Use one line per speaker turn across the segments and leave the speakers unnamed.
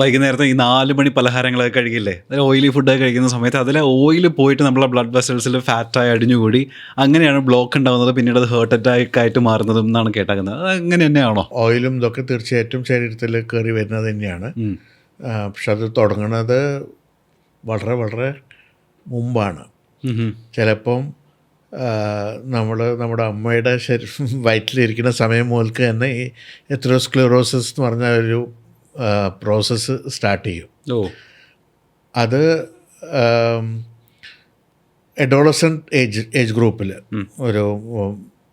വൈകുന്നേരത്തെ ഈ 4 മണി പലഹാരങ്ങളൊക്കെ കഴിക്കില്ലേ, അതിൽ ഓയിലി ഫുഡൊക്കെ കഴിക്കുന്ന സമയത്ത് അതിലെ ഓയിൽ പോയിട്ട് നമ്മളെ ബ്ലഡ് വെസൽസിൽ ഫാറ്റായി അടിഞ്ഞുകൂടി അങ്ങനെയാണ് ബ്ലോക്ക് ഉണ്ടാകുന്നത്, പിന്നീട് അത് ഹേർട്ട് അറ്റാക്ക് ആയിട്ട് മാറുന്നതും എന്നാണ് കേട്ടാക്കുന്നത്. അത് അങ്ങനെ തന്നെയാണോ?
ഓയിലും ഇതൊക്കെ തീർച്ചയായിട്ടും ശരീരത്തിൽ കയറി വരുന്നത് തന്നെയാണ്. പക്ഷെ അത് തുടങ്ങുന്നത് വളരെ വളരെ മുമ്പാണ്. ചിലപ്പം നമ്മുടെ അമ്മയുടെ വയറ്റിലിരിക്കുന്ന സമയം മുതൽക്ക് തന്നെ ഈ എത്രോസ്ക്ലെറോസിസ് എന്ന് പറഞ്ഞ ഒരു പ്രോസസ്സ് സ്റ്റാർട്ട് ചെയ്യും. അത് അഡോളസെൻ്റ് ഏജ് ഗ്രൂപ്പിൽ ഒരു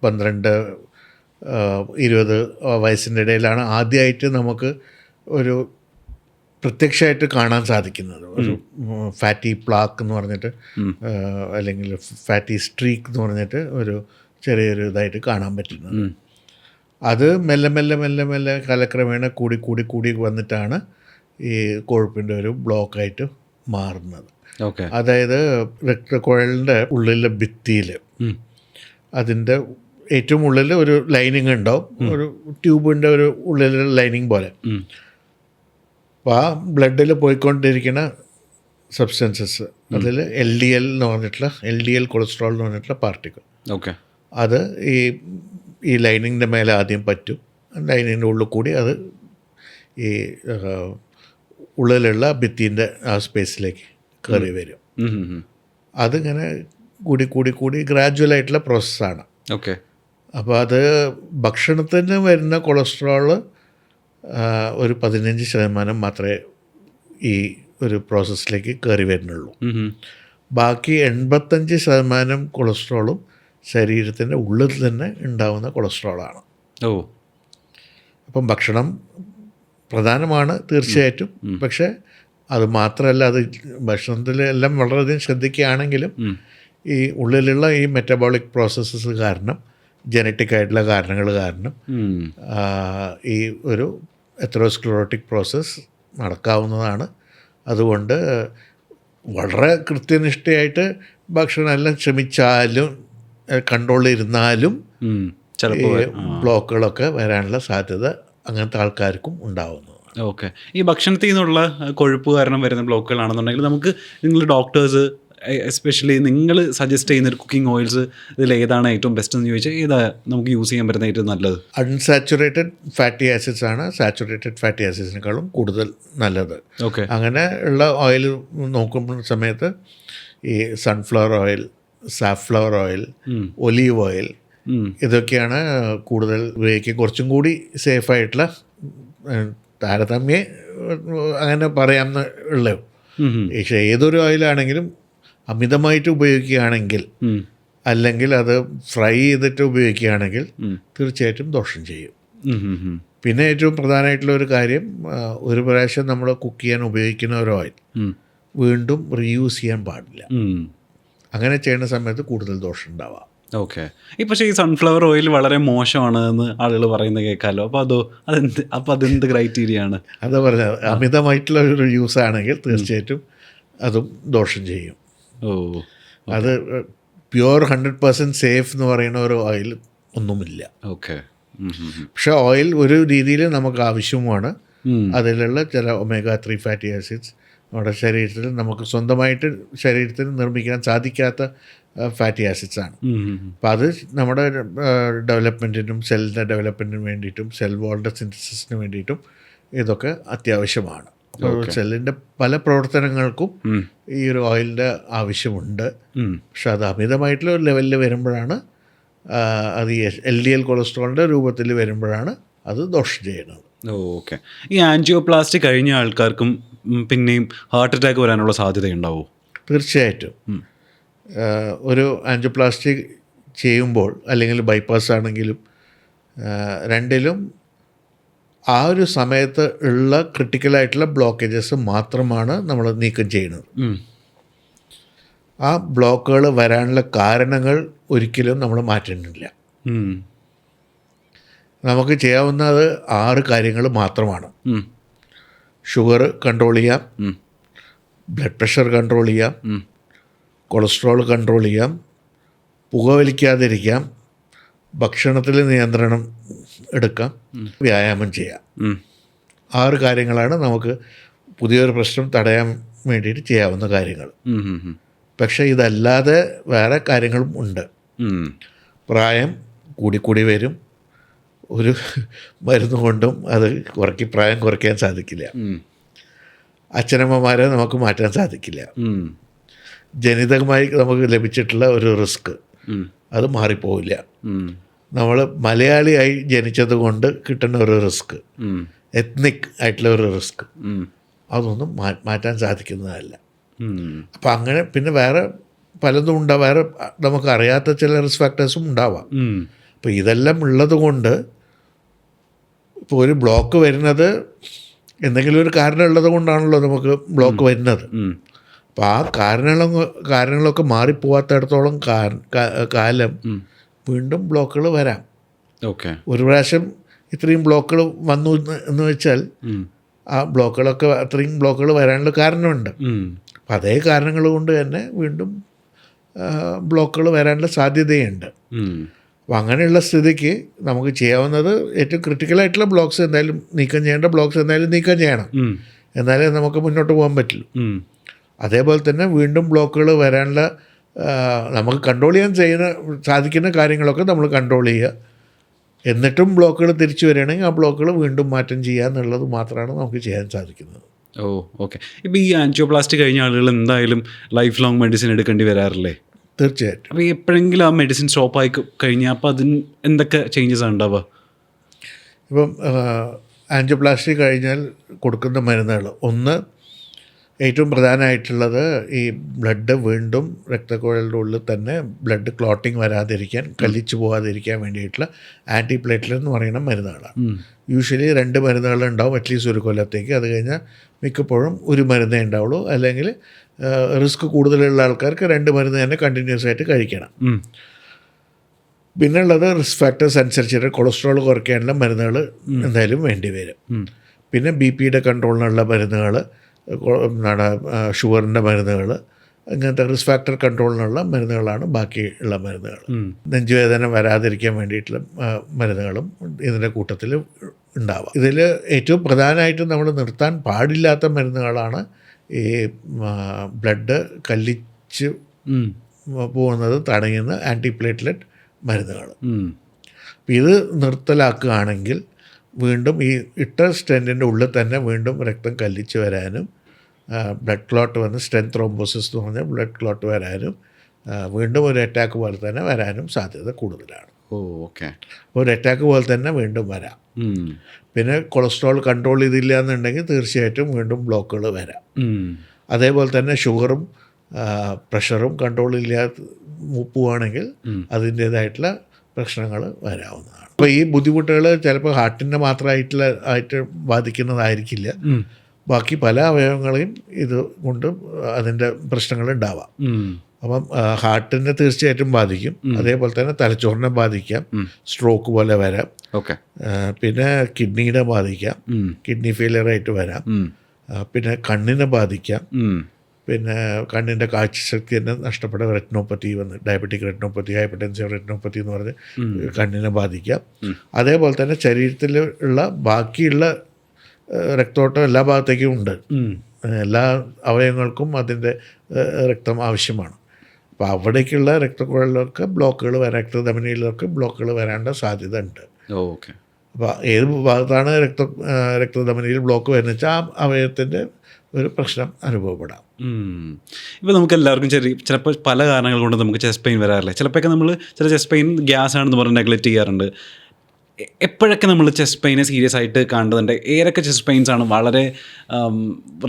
12-20 വയസ്സിൻ്റെ ഇടയിലാണ് ആദ്യമായിട്ട് നമുക്ക് ഒരു പ്രത്യക്ഷമായിട്ട് കാണാൻ സാധിക്കുന്നത്. ഒരു ഫാറ്റി പ്ലാക്ക് എന്ന് പറഞ്ഞിട്ട്, അല്ലെങ്കിൽ ഫാറ്റി സ്ട്രീക്ക് എന്ന് പറഞ്ഞിട്ട് ഒരു ചെറിയൊരു ഇതായിട്ട് കാണാൻ പറ്റുന്നത്. അത് മെല്ലെ മെല്ലെ മെല്ലെ മെല്ലെ കാലക്രമേണ കൂടി കൂടി കൂടി വന്നിട്ടാണ് ഈ കൊഴുപ്പിൻ്റെ ഒരു ബ്ലോക്കായിട്ട് മാറുന്നത്. അതായത് രക്തക്കുഴലിൻ്റെ ഉള്ളിലെ ഭിത്തിയിൽ അതിൻ്റെ ഏറ്റവും ഉള്ളിൽ ഒരു ലൈനിങ് ഉണ്ടാവും, ഒരു ട്യൂബിൻ്റെ ഒരു ഉള്ളിലുള്ള ലൈനിങ് പോലെ. അപ്പോൾ ആ ബ്ലഡിൽ പോയിക്കൊണ്ടിരിക്കുന്ന സബ്സ്റ്റൻസസ്, അതിൽ LDL എന്ന് പറഞ്ഞിട്ടുള്ള LDL കൊളസ്ട്രോൾ എന്ന് പറഞ്ഞിട്ടുള്ള പാർട്ടിക്കിൾ, അത് ഈ ലൈനിങ്ങിൻ്റെ മേലെ ആദ്യം പറ്റും. ലൈനിങ്ങിൻ്റെ ഉള്ളിൽ കൂടി അത് ഈ ഉള്ളിലുള്ള ഭിത്തിൻ്റെ ആ സ്പേസിലേക്ക് കയറി വരും. അതിങ്ങനെ കൂടി കൂടി കൂടി ഗ്രാജുവലായിട്ടുള്ള പ്രോസസ്സാണ്. അപ്പോൾ അത് ഭക്ഷണത്തിന് വരുന്ന കൊളസ്ട്രോള് ഒരു 15% മാത്രമേ ഈ ഒരു പ്രോസസ്സിലേക്ക് കയറി വരുന്നുള്ളൂ. ബാക്കി 85% കൊളസ്ട്രോളും ശരീരത്തിൻ്റെ ഉള്ളിൽ തന്നെ ഉണ്ടാകുന്ന കൊളസ്ട്രോളാണ്. അപ്പം ഭക്ഷണം പ്രധാനമാണ് തീർച്ചയായിട്ടും, പക്ഷേ അത് മാത്രമല്ല, അത് ഭക്ഷണത്തിലെല്ലാം വളരെയധികം ശ്രദ്ധിക്കുകയാണെങ്കിലും ഈ ഉള്ളിലുള്ള ഈ മെറ്റബോളിക് പ്രോസസ്സസ് കാരണം, ജനറ്റിക് ആയിട്ടുള്ള കാരണങ്ങൾ കാരണം ഈ ഒരു എത്രോസ്ക്ലെറോട്ടിക് പ്രോസസ്സ് നടക്കാവുന്നതാണ്. അതുകൊണ്ട് വളരെ കൃത്യനിഷ്ഠയായിട്ട് ഭക്ഷണം എല്ലാം ശ്രമിച്ചാലും കൺട്രോളിലിരുന്നാലും ബ്ലോക്കുകളൊക്കെ വരാനുള്ള സാധ്യത അങ്ങനത്തെ ആൾക്കാർക്കും ഉണ്ടാവുന്നതാണ്.
ഈ ഭക്ഷണത്തിൽ നിന്നുള്ള കൊഴുപ്പ് കാരണം വരുന്ന ബ്ലോക്കുകളാണെന്നുണ്ടെങ്കിൽ നമുക്ക് നിങ്ങൾ ഡോക്ടേഴ്സ് എസ്പെഷ്യലി നിങ്ങൾ സജസ്റ്റ് ചെയ്യുന്ന ഒരു കുക്കിംഗ് ഓയിൽസ് ഇതിൽ ഏതാണ് ഏറ്റവും ബെസ്റ്റ് എന്ന് ചോദിച്ചാൽ ഏതാ നമുക്ക് യൂസ് ചെയ്യാൻ പറ്റുന്ന ഏറ്റവും നല്ലത്?
അൺസാച്ചുറേറ്റഡ് ഫാറ്റി ആസിഡ്സ് ആണ് സാച്ചുറേറ്റഡ് ഫാറ്റി ആസിഡ്സിനേക്കാളും കൂടുതൽ നല്ലത്. അങ്ങനെ ഉള്ള ഓയിൽ നോക്കുന്ന സമയത്ത് ഈ sunflower oil, safflower oil, olive oil, ഇതൊക്കെയാണ് കൂടുതൽ ഉപയോഗിക്കുക. കുറച്ചും കൂടി സേഫായിട്ടുള്ള, താരതമ്യം അങ്ങനെ പറയാമെന്ന് ഉള്ളൂ. പക്ഷേ ഏതൊരു ഓയിലാണെങ്കിലും അമിതമായിട്ട് ഉപയോഗിക്കുകയാണെങ്കിൽ, അല്ലെങ്കിൽ അത് ഫ്രൈ ചെയ്തിട്ട് ഉപയോഗിക്കുകയാണെങ്കിൽ തീർച്ചയായിട്ടും ദോഷം ചെയ്യും. പിന്നെ ഏറ്റവും പ്രധാനമായിട്ടുള്ള ഒരു കാര്യം, ഒരു പ്രാവശ്യം നമ്മൾ കുക്ക് ചെയ്യാൻ ഉപയോഗിക്കുന്ന ഒരു ഓയിൽ വീണ്ടും റീയൂസ് ചെയ്യാൻ പാടില്ല. അങ്ങനെ ചെയ്യുന്ന സമയത്ത് കൂടുതൽ ദോഷം ഉണ്ടാവാം.
പക്ഷേ ഈ സൺഫ്ലവർ ഓയിൽ വളരെ മോശമാണ് എന്ന് ആളുകൾ പറയുന്നത് കേൾക്കാമല്ലോ. അപ്പോൾ അതെന്ത് ക്രൈറ്റീരിയ ആണ്?
അത് പറഞ്ഞത് അമിതമായിട്ടുള്ള ഒരു യൂസ് ആണെങ്കിൽ തീർച്ചയായിട്ടും അതും ദോഷം ചെയ്യും. അത് പ്യുവർ 100% സേഫ് എന്ന് പറയുന്ന ഒരു ഓയിൽ ഒന്നുമില്ല. പക്ഷെ ഓയിൽ ഒരു രീതിയിൽ നമുക്ക് ആവശ്യവുമാണ്. അതിലുള്ള ചില omega-3 ഫാറ്റി ആസിഡ്സ് നമ്മുടെ ശരീരത്തിൽ നമുക്ക് സ്വന്തമായിട്ട് ശരീരത്തിൽ നിർമ്മിക്കാൻ സാധിക്കാത്ത ഫാറ്റി ആസിഡ്സ് ആണ്. അപ്പോൾ അത് നമ്മുടെ ഡെവലപ്മെൻറ്റിനും സെല്ലിൻ്റെ ഡെവലപ്മെൻറ്റിനും വേണ്ടിയിട്ടും സെൽ വാളിൻ്റെ സിന്തസിസിന് വേണ്ടിയിട്ടും ഇതൊക്കെ അത്യാവശ്യമാണ്. സെല്ലിൻ്റെ പല പ്രവർത്തനങ്ങൾക്കും ഈ ഒരു ഓയിലിൻ്റെ ആവശ്യമുണ്ട്. പക്ഷെ അത് അമിതമായിട്ടുള്ള ഒരു ലെവലിൽ വരുമ്പോഴാണ്, അത് LDL കൊളസ്ട്രോളിൻ്റെ രൂപത്തിൽ വരുമ്പോഴാണ് അത് ദോഷം ചെയ്യുന്നത്.
ഈ ആൻജിയോപ്ലാസ്റ്റി കഴിഞ്ഞ ആൾക്കാർക്കും പിന്നെയും ഹാർട്ട് അറ്റാക്ക് വരാനുള്ള സാധ്യതയുണ്ടാവുമോ?
തീർച്ചയായിട്ടും. ഒരു ആൻജിയോപ്ലാസ്റ്റി ചെയ്യുമ്പോൾ, അല്ലെങ്കിൽ ബൈപ്പാസ് ആണെങ്കിലും, രണ്ടിലും ആ ഒരു സമയത്ത് ഉള്ള ക്രിട്ടിക്കലായിട്ടുള്ള ബ്ലോക്കേജസ് മാത്രമാണ് നമ്മൾ നീക്കം ചെയ്യുന്നത്. ആ ബ്ലോക്കുകൾ വരാനുള്ള കാരണങ്ങൾ ഒരിക്കലും നമ്മൾ മാറ്റുന്നില്ല. നമുക്ക് ചെയ്യാവുന്നത് 6 കാര്യങ്ങൾ മാത്രമാണ്. ഷുഗർ കൺട്രോൾ ചെയ്യാം, ബ്ലഡ് പ്രഷർ കൺട്രോൾ ചെയ്യാം, കൊളസ്ട്രോൾ കൺട്രോൾ ചെയ്യാം, പുകവലിക്കാതിരിക്കാം, ഭക്ഷണത്തിൽ നിയന്ത്രണം എടുക്കാം, വ്യായാമം ചെയ്യാം. 6 കാര്യങ്ങളാണ് നമുക്ക് പുതിയൊരു പ്രശ്നം തടയാൻ വേണ്ടിയിട്ട് ചെയ്യാവുന്ന കാര്യങ്ങൾ.
ഉം, ഉം, ഉം.
പക്ഷേ ഇതല്ലാതെ വേറെ കാര്യങ്ങളും ഉണ്ട്.
ഉം.
പ്രായം കൂടിക്കൂടി വരും. ഒരു മരുന്ന് കൊണ്ടും അത് പ്രായം കുറയ്ക്കാൻ സാധിക്കില്ല.
ഉം.
അച്ഛനമ്മമാരെ നമുക്ക് മാറ്റാൻ സാധിക്കില്ല.
ഉം.
ജനിതകമായി നമുക്ക് ലഭിച്ചിട്ടുള്ള ഒരു റിസ്ക്
ഉം.
അത് മാറിപ്പോവില്ല.
ഉം.
നമ്മൾ മലയാളിയായി ജനിച്ചത് കൊണ്ട് കിട്ടുന്ന ഒരു റിസ്ക്,
ഉം.
എത്നിക് ആയിട്ടുള്ള ഒരു റിസ്ക്,
ഉം.
അതൊന്നും മാറ്റാൻ സാധിക്കുന്നതല്ല.
ഉം.
അപ്പം അങ്ങനെ പിന്നെ വേറെ പലതും ഉണ്ടാവും, വേറെ നമുക്ക് അറിയാത്ത ചില റിസ്ക് ഫാക്ടേഴ്സും ഉണ്ടാവാം.
ഉം.
അപ്പോൾ ഇതെല്ലാം ഉള്ളത് കൊണ്ട് ഇപ്പോൾ ഒരു ബ്ലോക്ക് വരുന്നത് എന്തെങ്കിലും ഒരു കാരണം ഉള്ളത് കൊണ്ടാണല്ലോ നമുക്ക് ബ്ലോക്ക് വരുന്നത്.
ഉം.
അപ്പോൾ ആ കാരണങ്ങളൊക്കെ മാറിപ്പോവാത്തിടത്തോളം കാലം വീണ്ടും ബ്ലോക്കുകൾ വരാം.
ഓക്കെ.
ഒരു പ്രാവശ്യം ഇത്രയും ബ്ലോക്കുകൾ വന്നു എന്ന് വെച്ചാൽ ആ അത്രയും ബ്ലോക്കുകൾ വരാനുള്ള കാരണമുണ്ട്. അപ്പം അതേ കാരണങ്ങൾ കൊണ്ട് തന്നെ വീണ്ടും ബ്ലോക്കുകൾ വരാനുള്ള സാധ്യതയുണ്ട്. അപ്പം അങ്ങനെയുള്ള സ്ഥിതിക്ക് നമുക്ക് ചെയ്യാവുന്നത് ഏറ്റവും ക്രിട്ടിക്കലായിട്ടുള്ള ബ്ലോക്ക്സ് എന്തായാലും നീക്കം ചെയ്യേണ്ട ബ്ലോക്ക്സ് എന്തായാലും നീക്കം ചെയ്യണം. എന്നാലേ നമുക്ക് മുന്നോട്ട് പോകാൻ പറ്റുള്ളൂ. അതേപോലെ തന്നെ വീണ്ടും ബ്ലോക്കുകൾ വരാനുള്ള നമുക്ക് കൺട്രോൾ ചെയ്യാൻ സാധിക്കുന്ന കാര്യങ്ങളൊക്കെ നമ്മൾ കൺട്രോൾ ചെയ്യുക. എന്നിട്ടും ബ്ലോക്കുകൾ തിരിച്ചു വരികയാണെങ്കിൽ ആ ബ്ലോക്കുകൾ വീണ്ടും മാറ്റം ചെയ്യുക എന്നുള്ളത് മാത്രമാണ് നമുക്ക് ചെയ്യാൻ സാധിക്കുന്നത്.
ഓ, ഓക്കെ. ഇപ്പോൾ ഈ ആൻജിയോപ്ലാസ്റ്റി കഴിഞ്ഞ ആളുകൾ എന്തായാലും ലൈഫ് ലോങ് മെഡിസിൻ എടുക്കേണ്ടി വരാറില്ലേ?
തീർച്ചയായിട്ടും.
അപ്പോൾ എപ്പോഴെങ്കിലും ആ മെഡിസിൻ സ്റ്റോപ്പായി കഴിഞ്ഞാൽ അപ്പോൾ അതിന് എന്തൊക്കെ ചേഞ്ചസ് ആണ് ഉണ്ടാവുക?
ഇപ്പം ആൻജിയോപ്ലാസ്റ്റി കഴിഞ്ഞാൽ കൊടുക്കുന്ന മരുന്നുകൾ, ഒന്ന് ഏറ്റവും പ്രധാനമായിട്ടുള്ളത് ഈ ബ്ലഡ് വീണ്ടും രക്തക്കുഴലിൻ്റെ ഉള്ളിൽ തന്നെ ബ്ലഡ് ക്ലോട്ടിങ് വരാതിരിക്കാൻ, കല്ലിച്ചു പോകാതിരിക്കാൻ വേണ്ടിയിട്ടുള്ള ആൻറ്റി പ്ലേറ്റ്ലെറ്റ് എന്ന് പറയുന്ന മരുന്നുകളാണ്. യൂഷ്വലി 2 മരുന്നുകളുണ്ടാവും അറ്റ്ലീസ്റ്റ് ഒരു കൊല്ലത്തേക്ക്. അത് കഴിഞ്ഞാൽ മിക്കപ്പോഴും ഒരു മരുന്നേ ഉണ്ടാവുള്ളൂ. അല്ലെങ്കിൽ റിസ്ക് കൂടുതലുള്ള ആൾക്കാർക്ക് 2 മരുന്ന് തന്നെ കണ്ടിന്യൂസ് ആയിട്ട് കഴിക്കണം. പിന്നുള്ളത് റിസ്ക് ഫാക്ടേഴ്സ് അനുസരിച്ചിട്ട് കൊളസ്ട്രോൾ കുറയ്ക്കാനുള്ള മരുന്നുകൾ എന്തായാലും വേണ്ടി വരും. പിന്നെ BP-യുടെ കൺട്രോളിനുള്ള മരുന്നുകൾ, ഷുഗറിൻ്റെ മരുന്നുകൾ, ഇങ്ങനത്തെ റിസ്ക് ഫാക്ടർ കൺട്രോളിനുള്ള മരുന്നുകളാണ് ബാക്കിയുള്ള മരുന്നുകൾ. നെഞ്ചുവേദന വരാതിരിക്കാൻ വേണ്ടിയിട്ടുള്ള മരുന്നുകളും ഇതിൻ്റെ കൂട്ടത്തിൽ ഉണ്ടാവാം. ഇതിൽ ഏറ്റവും പ്രധാനമായിട്ടും നമ്മൾ നിർത്താൻ പാടില്ലാത്ത മരുന്നുകളാണ് ഈ ബ്ലഡ് കല്ലിച്ച് പോകുന്നത് തടയുന്ന ആൻറ്റി പ്ലേറ്റ്ലെറ്റ് മരുന്നുകൾ. ഇത് നിർത്തലാക്കുകയാണെങ്കിൽ വീണ്ടും ഈ ഇട്ട സ്റ്റെൻറ്റിൻ്റെ ഉള്ളിൽ തന്നെ വീണ്ടും രക്തം കല്ലിച്ച് വരാനും ബ്ലഡ് ക്ലോട്ട് വന്ന് സ്റ്റെൻറ്റ് ത്രോംബോസിസ് എന്ന് പറഞ്ഞാൽ ബ്ലഡ് ക്ലോട്ട് വരാനും വീണ്ടും ഒരു അറ്റാക്ക് പോലെ തന്നെ വരാനും സാധ്യത കൂടുതലാണ്.
ഓക്കെ.
ഒരു അറ്റാക്ക് പോലെ തന്നെ വീണ്ടും വരാം. പിന്നെ കൊളസ്ട്രോൾ കൺട്രോൾ ചെയ്തില്ല എന്നുണ്ടെങ്കിൽ തീർച്ചയായിട്ടും വീണ്ടും ബ്ലോക്കുകൾ വരാം. അതേപോലെ തന്നെ ഷുഗറും പ്രഷറും കൺട്രോൾ ഇല്ലാതെ പോവുകയാണെങ്കിൽ അതിൻ്റേതായിട്ടുള്ള പ്രശ്നങ്ങൾ വരാവുന്നതാണ്. അപ്പോൾ ഈ ബുദ്ധിമുട്ടുകൾ ചിലപ്പോൾ ഹാർട്ടിൻ്റെ മാത്രമായിട്ട് ബാധിക്കുന്നതായിരിക്കില്ല, ബാക്കി പല അവയവങ്ങളെയും ഇത് കൊണ്ട് അതിൻ്റെ പ്രശ്നങ്ങൾ ഉണ്ടാവാം. അപ്പം ഹാർട്ടിനെ തീർച്ചയായിട്ടും ബാധിക്കും. അതേപോലെ തന്നെ തലച്ചോറിനെ ബാധിക്കാം, സ്ട്രോക്ക് പോലെ വരാം. പിന്നെ കിഡ്നിയുടെ ബാധിക്കാം, കിഡ്നി ഫെയിലിയറായിട്ട് വരാം. പിന്നെ കണ്ണിനെ ബാധിക്കാം, പിന്നെ കണ്ണിൻ്റെ കാഴ്ചശക്തി തന്നെ നഷ്ടപ്പെടുക, റെറ്റിനോപ്പത്തി വന്ന് ഡയബറ്റിക് റെറ്റിനോപ്പത്തി, ഹൈപ്പർടെൻസീവ് റെറ്റിനോപ്പത്തി എന്ന് പറഞ്ഞ് കണ്ണിനെ ബാധിക്കാം. അതേപോലെ തന്നെ ശരീരത്തിലുള്ള ബാക്കിയുള്ള രക്തോട്ടം എല്ലാ ഭാഗത്തേക്കും ഉണ്ട്. എല്ലാ അവയവങ്ങൾക്കും അതിൻ്റെ രക്തം ആവശ്യമാണ്. അപ്പോൾ അവിടേക്കുള്ള രക്തക്കുഴലിലൊക്കെ ബ്ലോക്കുകൾ രക്തധമനിയിലൊക്കെ ബ്ലോക്കുകൾ വരാനുള്ള സാധ്യത ഉണ്ട്.
ഓക്കെ.
അപ്പോൾ ഏത് ഭാഗത്താണ് രക്തധമനിയിൽ ബ്ലോക്ക് വരുന്നത് വെച്ചാൽ ആ അവയവത്തിൻ്റെ ഒരു പ്രശ്നം അനുഭവപ്പെടാം.
ഇപ്പോൾ നമുക്ക് എല്ലാവർക്കും ചിലപ്പോൾ പല കാരണങ്ങൾ കൊണ്ട് നമുക്ക് ചെസ്റ്റ് പെയിൻ വരാറില്ല. ചിലപ്പോഴൊക്കെ നമ്മൾ ചില ചെസ്റ്റ് പെയിൻ ഗ്യാസ് ആണെന്ന് പറഞ്ഞ് നെഗ്ലക്റ്റ് ചെയ്യാറുണ്ട്. എപ്പോഴൊക്കെ നമ്മൾ ചെസ്റ്റ് പെയിനെ സീരിയസ് ആയിട്ട് കാണുന്നുണ്ട്? ഏതൊക്കെ ചെസ്റ്റ് പെയിൻസ് ആണ് വളരെ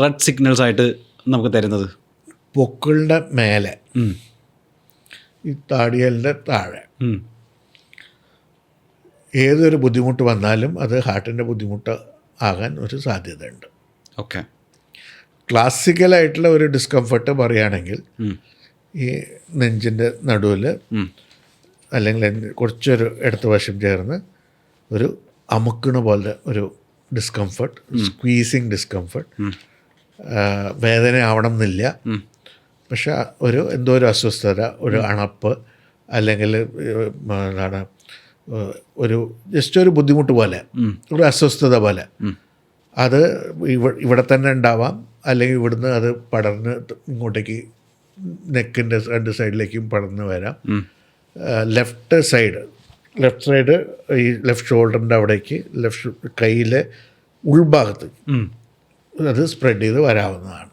റെഡ് സിഗ്നൽസ് ആയിട്ട് നമുക്ക് തരുന്നത്?
പൊക്കിളിൻ്റെ മേലെ, ഈ താടിയലിൻ്റെ താഴെ ഏതൊരു ബുദ്ധിമുട്ട് വന്നാലും അത് ഹാർട്ടിൻ്റെ ബുദ്ധിമുട്ട് ആകാൻ ഒരു സാധ്യതയുണ്ട്.
ഓക്കെ.
ക്ലാസിക്കലായിട്ടുള്ള ഒരു ഡിസ്കംഫർട്ട് പറയുകയാണെങ്കിൽ ഈ നെഞ്ചിൻ്റെ നടുവിൽ അല്ലെങ്കിൽ കുറച്ചൊരു ഇടത്ത് വശം ചേർന്ന് ഒരു അമുക്കണ പോലെ ഒരു ഡിസ്കംഫർട്ട്, സ്ക്വീസിങ് ഡിസ്കംഫർട്ട്, വേദന ആവണം എന്നില്ല, പക്ഷെ എന്തോ ഒരു അസ്വസ്ഥത, ഒരു അണപ്പ്, അല്ലെങ്കിൽ എന്താണ് ജസ്റ്റ് ഒരു ബുദ്ധിമുട്ട് പോലെ, ഒരു അസ്വസ്ഥത പോലെ, അത് ഇവിടെ തന്നെ ഉണ്ടാവാം, അല്ലെങ്കിൽ ഇവിടുന്ന് അത് പടർന്ന് ഇങ്ങോട്ടേക്ക് നെക്കിൻ്റെ രണ്ട് സൈഡിലേക്കും പടർന്ന് വരാം. ലെഫ്റ്റ് സൈഡ് ഈ ലെഫ്റ്റ് ഷോൾഡറിൻ്റെ അവിടേക്ക് ലെഫ്റ്റ് കൈയിലെ ഉൾഭാഗത്ത് അത് സ്പ്രെഡ് ചെയ്ത് വരാവുന്നതാണ്.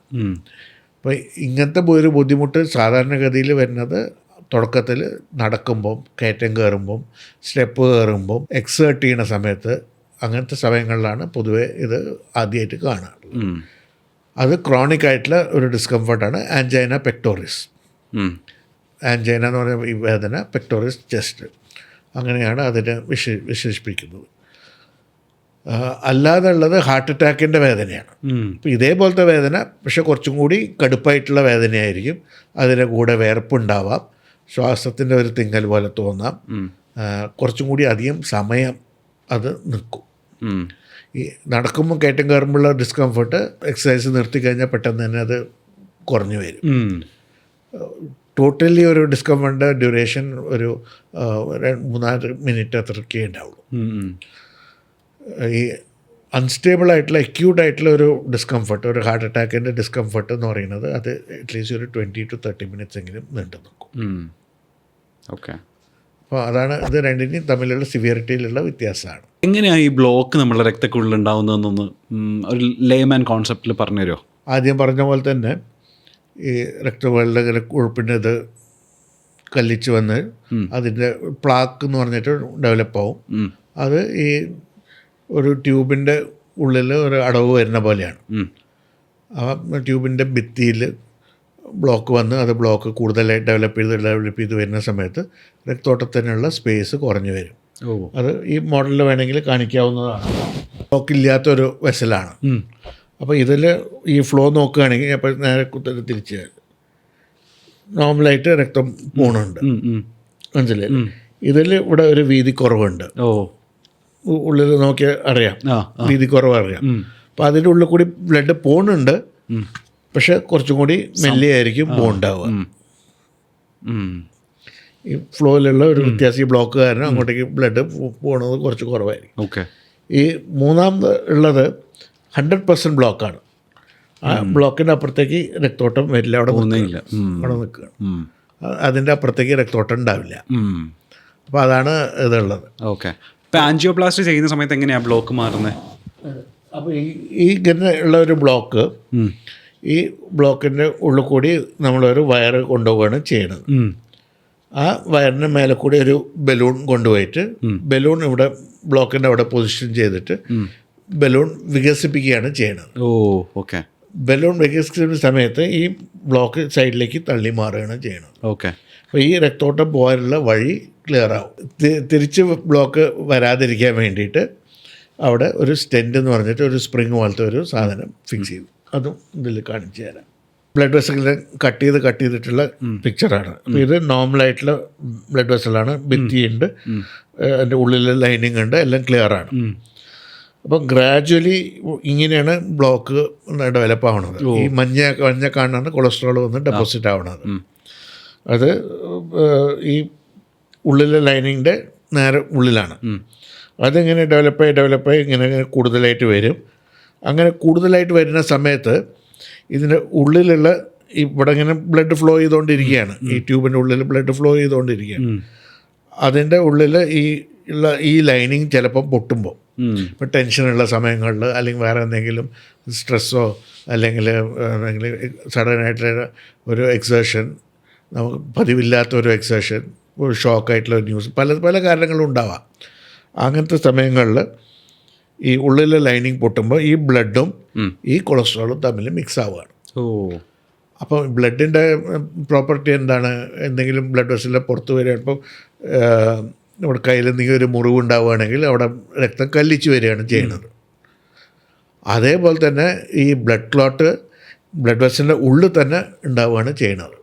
അപ്പോൾ ഇങ്ങനത്തെ ഒരു ബുദ്ധിമുട്ട് സാധാരണഗതിയിൽ വരുന്നത് തുടക്കത്തിൽ നടക്കുമ്പം, കയറ്റം കയറുമ്പം, സ്റ്റെപ്പ് കയറുമ്പം, എക്സേർട്ട് ചെയ്യുന്ന സമയത്ത്, അങ്ങനത്തെ സമയങ്ങളിലാണ് പൊതുവെ ഇത് ആദ്യമായിട്ട് കാണാറുള്ളത്. അത് ക്രോണിക് ആയിട്ടുള്ള ഒരു ഡിസ്കംഫർട്ടാണ് ആൻജൈന പെക്ടോറിസ്. ആൻജൈന എന്ന് പറയുന്ന ഈ വേദന, പെക്ടോറിസ് ചെസ്റ്റ്, അങ്ങനെയാണ് അതിനെ വിശേഷിപ്പിക്കുന്നത്. അല്ലാതെ ഉള്ളത് ഹാർട്ട് അറ്റാക്കിൻ്റെ വേദനയാണ്. അപ്പോൾ ഇതേപോലത്തെ വേദന, പക്ഷെ കുറച്ചും കൂടി കടുപ്പായിട്ടുള്ള വേദനയായിരിക്കും. അതിൻ്റെ കൂടെ വിയർപ്പുണ്ടാവാം, ശ്വാസത്തിൻ്റെ ഒരു തിങ്ങൽ പോലെ തോന്നാം, കുറച്ചും കൂടി അധികം സമയം അത് നിൽക്കും. ഈ നടക്കുമ്പോൾ കയറ്റം കയറുമ്പോഴുള്ള ഡിസ്കംഫർട്ട് എക്സസൈസ് നിർത്തി കഴിഞ്ഞാൽ പെട്ടെന്ന് തന്നെ അത് കുറഞ്ഞു വരും. ടോട്ടലി ഒരു ഡിസ്കംഫർട്ടിൻ്റെ ഡ്യൂറേഷൻ ഒരു 3-4 മിനിറ്റ് അത്രയ്ക്കേ ഉണ്ടാവുള്ളൂ. ഈ അൺസ്റ്റേബിൾ ആയിട്ടുള്ള അക്യൂട്ട് ആയിട്ടുള്ള ഒരു ഡിസ്കംഫർട്ട്, ഒരു ഹാർട്ട് അറ്റാക്കിൻ്റെ ഡിസ്കംഫർട്ട് എന്ന് പറയുന്നത് അത് അറ്റ്ലീസ്റ്റ് ഒരു 20 to 30 മിനിറ്റ്സ് എങ്കിലും നീണ്ടു നിൽക്കും.
ഓക്കെ.
അപ്പോൾ അതാണ് ഇത് രണ്ടിനെയും തമ്മിലുള്ള സിവിയറിറ്റിയിലുള്ള വ്യത്യാസമാണ്.
എങ്ങനെയാണ് ഈ ബ്ലോക്ക് നമ്മുടെ രക്തക്കുള്ളിൽ ഉണ്ടാകുന്നതെന്നൊന്ന് ഒരു ലേമാൻ കോൺസെപ്റ്റിൽ പറഞ്ഞു തരുമോ?
ആദ്യം പറഞ്ഞ പോലെ തന്നെ ഈ രക്തക്കുഴലിലെ കൊഴുപ്പിൻ്റെ ഇത് കല്ലിച്ച് വന്ന് അതിൻ്റെ പ്ലാക്ക് എന്ന് പറഞ്ഞിട്ട് ഡെവലപ്പാവും. അത് ഈ ഒരു ട്യൂബിൻ്റെ ഉള്ളിൽ ഒരു അടവ് വരുന്ന പോലെയാണ്. ആ ട്യൂബിൻ്റെ ഭിത്തിയിൽ ബ്ലോക്ക് വന്ന് അത് ബ്ലോക്ക് കൂടുതലായി ഡെവലപ്പ് ചെയ്ത് വരുന്ന സമയത്ത് രക്തോട്ടത്തിനുള്ള സ്പേസ് കുറഞ്ഞു വരും. അത് ഈ മോഡലിൽ വേണമെങ്കിൽ കാണിക്കാവുന്നതാണ്. ബ്ലോക്ക് ഇല്ലാത്തൊരു വെസലാണ്. അപ്പോൾ ഇതിൽ ഈ ഫ്ലോ നോക്കുകയാണെങ്കിൽ അപ്പോൾ നേരെ തിരിച്ച് നോർമലായിട്ട് രക്തം പോണുണ്ട്, മനസ്സിലായി. ഇതിൽ ഇവിടെ ഒരു വീതി കുറവുണ്ട്. ഉള്ളിൽ നോക്കിയാൽ അറിയാം, വീതി കുറവ് അറിയാം. അപ്പോൾ അതിൻ്റെ ഉള്ളിൽ കൂടി ബ്ലഡ് പോണുണ്ട്, പക്ഷെ കുറച്ചും കൂടി മെല്ലിയായിരിക്കും പോണ്ടാവുക. ഈ ഫ്ലോയിലുള്ള ഒരു വ്യത്യാസം, ഈ ബ്ലോക്ക് കാരണം അങ്ങോട്ടേക്ക് ബ്ലഡ് പോണത് കുറച്ച് കുറവായിരിക്കും. ഈ മൂന്നാമത് ഉള്ളത് 100% ബ്ലോക്കാണ്. ആ ബ്ലോക്കിൻ്റെ അപ്പുറത്തേക്ക് രക്തോട്ടം വരില്ല, അവിടെ നിൽക്കുകയാണ്. അതിൻ്റെ അപ്പുറത്തേക്ക് രക്തോട്ടം ഉണ്ടാവില്ല. അപ്പോൾ അതാണ് ഇതുള്ളത്.
ഓക്കെ. ഇപ്പോൾ ആൻജിയോപ്ലാസ്റ്റി ചെയ്യുന്ന സമയത്ത് എങ്ങനെയാണ് ബ്ലോക്ക് മാറുന്നത്?
അപ്പോൾ ഈ ഇങ്ങനെ ഉള്ള ഒരു ബ്ലോക്ക്, ഈ ബ്ലോക്കിൻ്റെ ഉള്ളിൽ കൂടി നമ്മളൊരു വയർ കൊണ്ടുപോവുകയാണ് ചെയ്യുന്നത്. ആ വയറിന് മേലെ കൂടി ഒരു ബലൂൺ കൊണ്ടുപോയിട്ട് ബലൂൺ ഇവിടെ ബ്ലോക്കിൻ്റെ അവിടെ പൊസിഷൻ ചെയ്തിട്ട് ബലൂൺ വികസിപ്പിക്കുകയാണ് ചെയ്യുന്നത്.
ഓക്കെ.
ബലൂൺ വികസിക്കുന്ന സമയത്ത് ഈ ബ്ലോക്ക് സൈഡിലേക്ക് തള്ളി മാറുകയാണ് ചെയ്യുന്നത്.
ഓക്കെ.
അപ്പോൾ ഈ രക്തോട്ടം പോകാനുള്ള വഴി ക്ലിയർ ആവും. തിരിച്ച് ബ്ലോക്ക് വരാതിരിക്കാൻ വേണ്ടിയിട്ട് അവിടെ ഒരു സ്റ്റെൻറ്റ് എന്ന് പറഞ്ഞിട്ട് ഒരു സ്പ്രിങ് പോലത്തെ ഒരു സാധനം ഫിക്സ് ചെയ്തു. അതും ഇതിൽ കാണിച്ചു തരാം. ബ്ലഡ് വെസലിനെ കട്ട് ചെയ്തിട്ടുള്ള പിക്ചറാണ്. അപ്പോൾ ഇത് നോർമലായിട്ടുള്ള ബ്ലഡ് വെസലാണ്, ഭിത്തിയുണ്ട്, അതിൻ്റെ ഉള്ളിൽ ലൈനിങ് ഉണ്ട്, എല്ലാം ക്ലിയറാണ്. അപ്പം ഗ്രാജ്വലി ഇങ്ങനെയാണ് ബ്ലോക്ക് ഡെവലപ്പ് ആവുന്നത്. ഈ മഞ്ഞ കാണുന്നത് കൊളസ്ട്രോൾ വന്ന് ഡെപ്പോസിറ്റ് ആവുന്നത്. അത് ഈ ഉള്ളിലെ ലൈനിങ്ങിൻ്റെ നേരെ ഉള്ളിലാണ്. അതിങ്ങനെ ഡെവലപ്പായി ഇങ്ങനെ കൂടുതലായിട്ട് വരും. അങ്ങനെ കൂടുതലായിട്ട് വരുന്ന സമയത്ത് ഇതിൻ്റെ ഉള്ളിലുള്ള ഇവിടെ ഇങ്ങനെ ബ്ലഡ് ഫ്ലോ ചെയ്തുകൊണ്ടിരിക്കുകയാണ്. ഈ ട്യൂബിൻ്റെ ഉള്ളിൽ ബ്ലഡ് ഫ്ലോ ചെയ്തുകൊണ്ടിരിക്കുകയാണ്. അതിൻ്റെ ഉള്ളിൽ ഈ ലൈനിങ് ചിലപ്പം പൊട്ടുമ്പോൾ, ഇപ്പോൾ ടെൻഷനുള്ള സമയങ്ങളിൽ അല്ലെങ്കിൽ വേറെ എന്തെങ്കിലും സ്ട്രെസ്സോ അല്ലെങ്കിൽ സഡനായിട്ടുള്ള ഒരു എക്സേഷൻ, നമുക്ക് പതിവില്ലാത്തൊരു എക്സേഷൻ, ഒരു ഷോക്കായിട്ടുള്ള ന്യൂസ്, പല കാരണങ്ങളും ഉണ്ടാവാം. അങ്ങനത്തെ സമയങ്ങളിൽ ഈ ഉള്ളിലെ ലൈനിങ് പൊട്ടുമ്പോൾ ഈ ബ്ലഡും ഈ കൊളസ്ട്രോളും തമ്മിൽ മിക്സ് ആവുകയാണ്. അപ്പോൾ ബ്ലഡിൻ്റെ പ്രോപ്പർട്ടി എന്താണ്? എന്തെങ്കിലും ബ്ലഡ് വെസലിൻ്റെ പുറത്ത് വരികയാണ്. ഇപ്പം നമ്മുടെ കയ്യിൽ എന്തെങ്കിലും ഒരു മുറിവുണ്ടാവുകയാണെങ്കിൽ അവിടെ രക്തം കല്ലിച്ച് വരികയാണ് ചെയ്യുന്നത്. അതേപോലെ തന്നെ ഈ ബ്ലഡ് ക്ലോട്ട് ബ്ലഡ് വെസലിൻ്റെ ഉള്ളിൽ തന്നെ ഉണ്ടാവുകയാണ് ചെയ്യുന്നത്.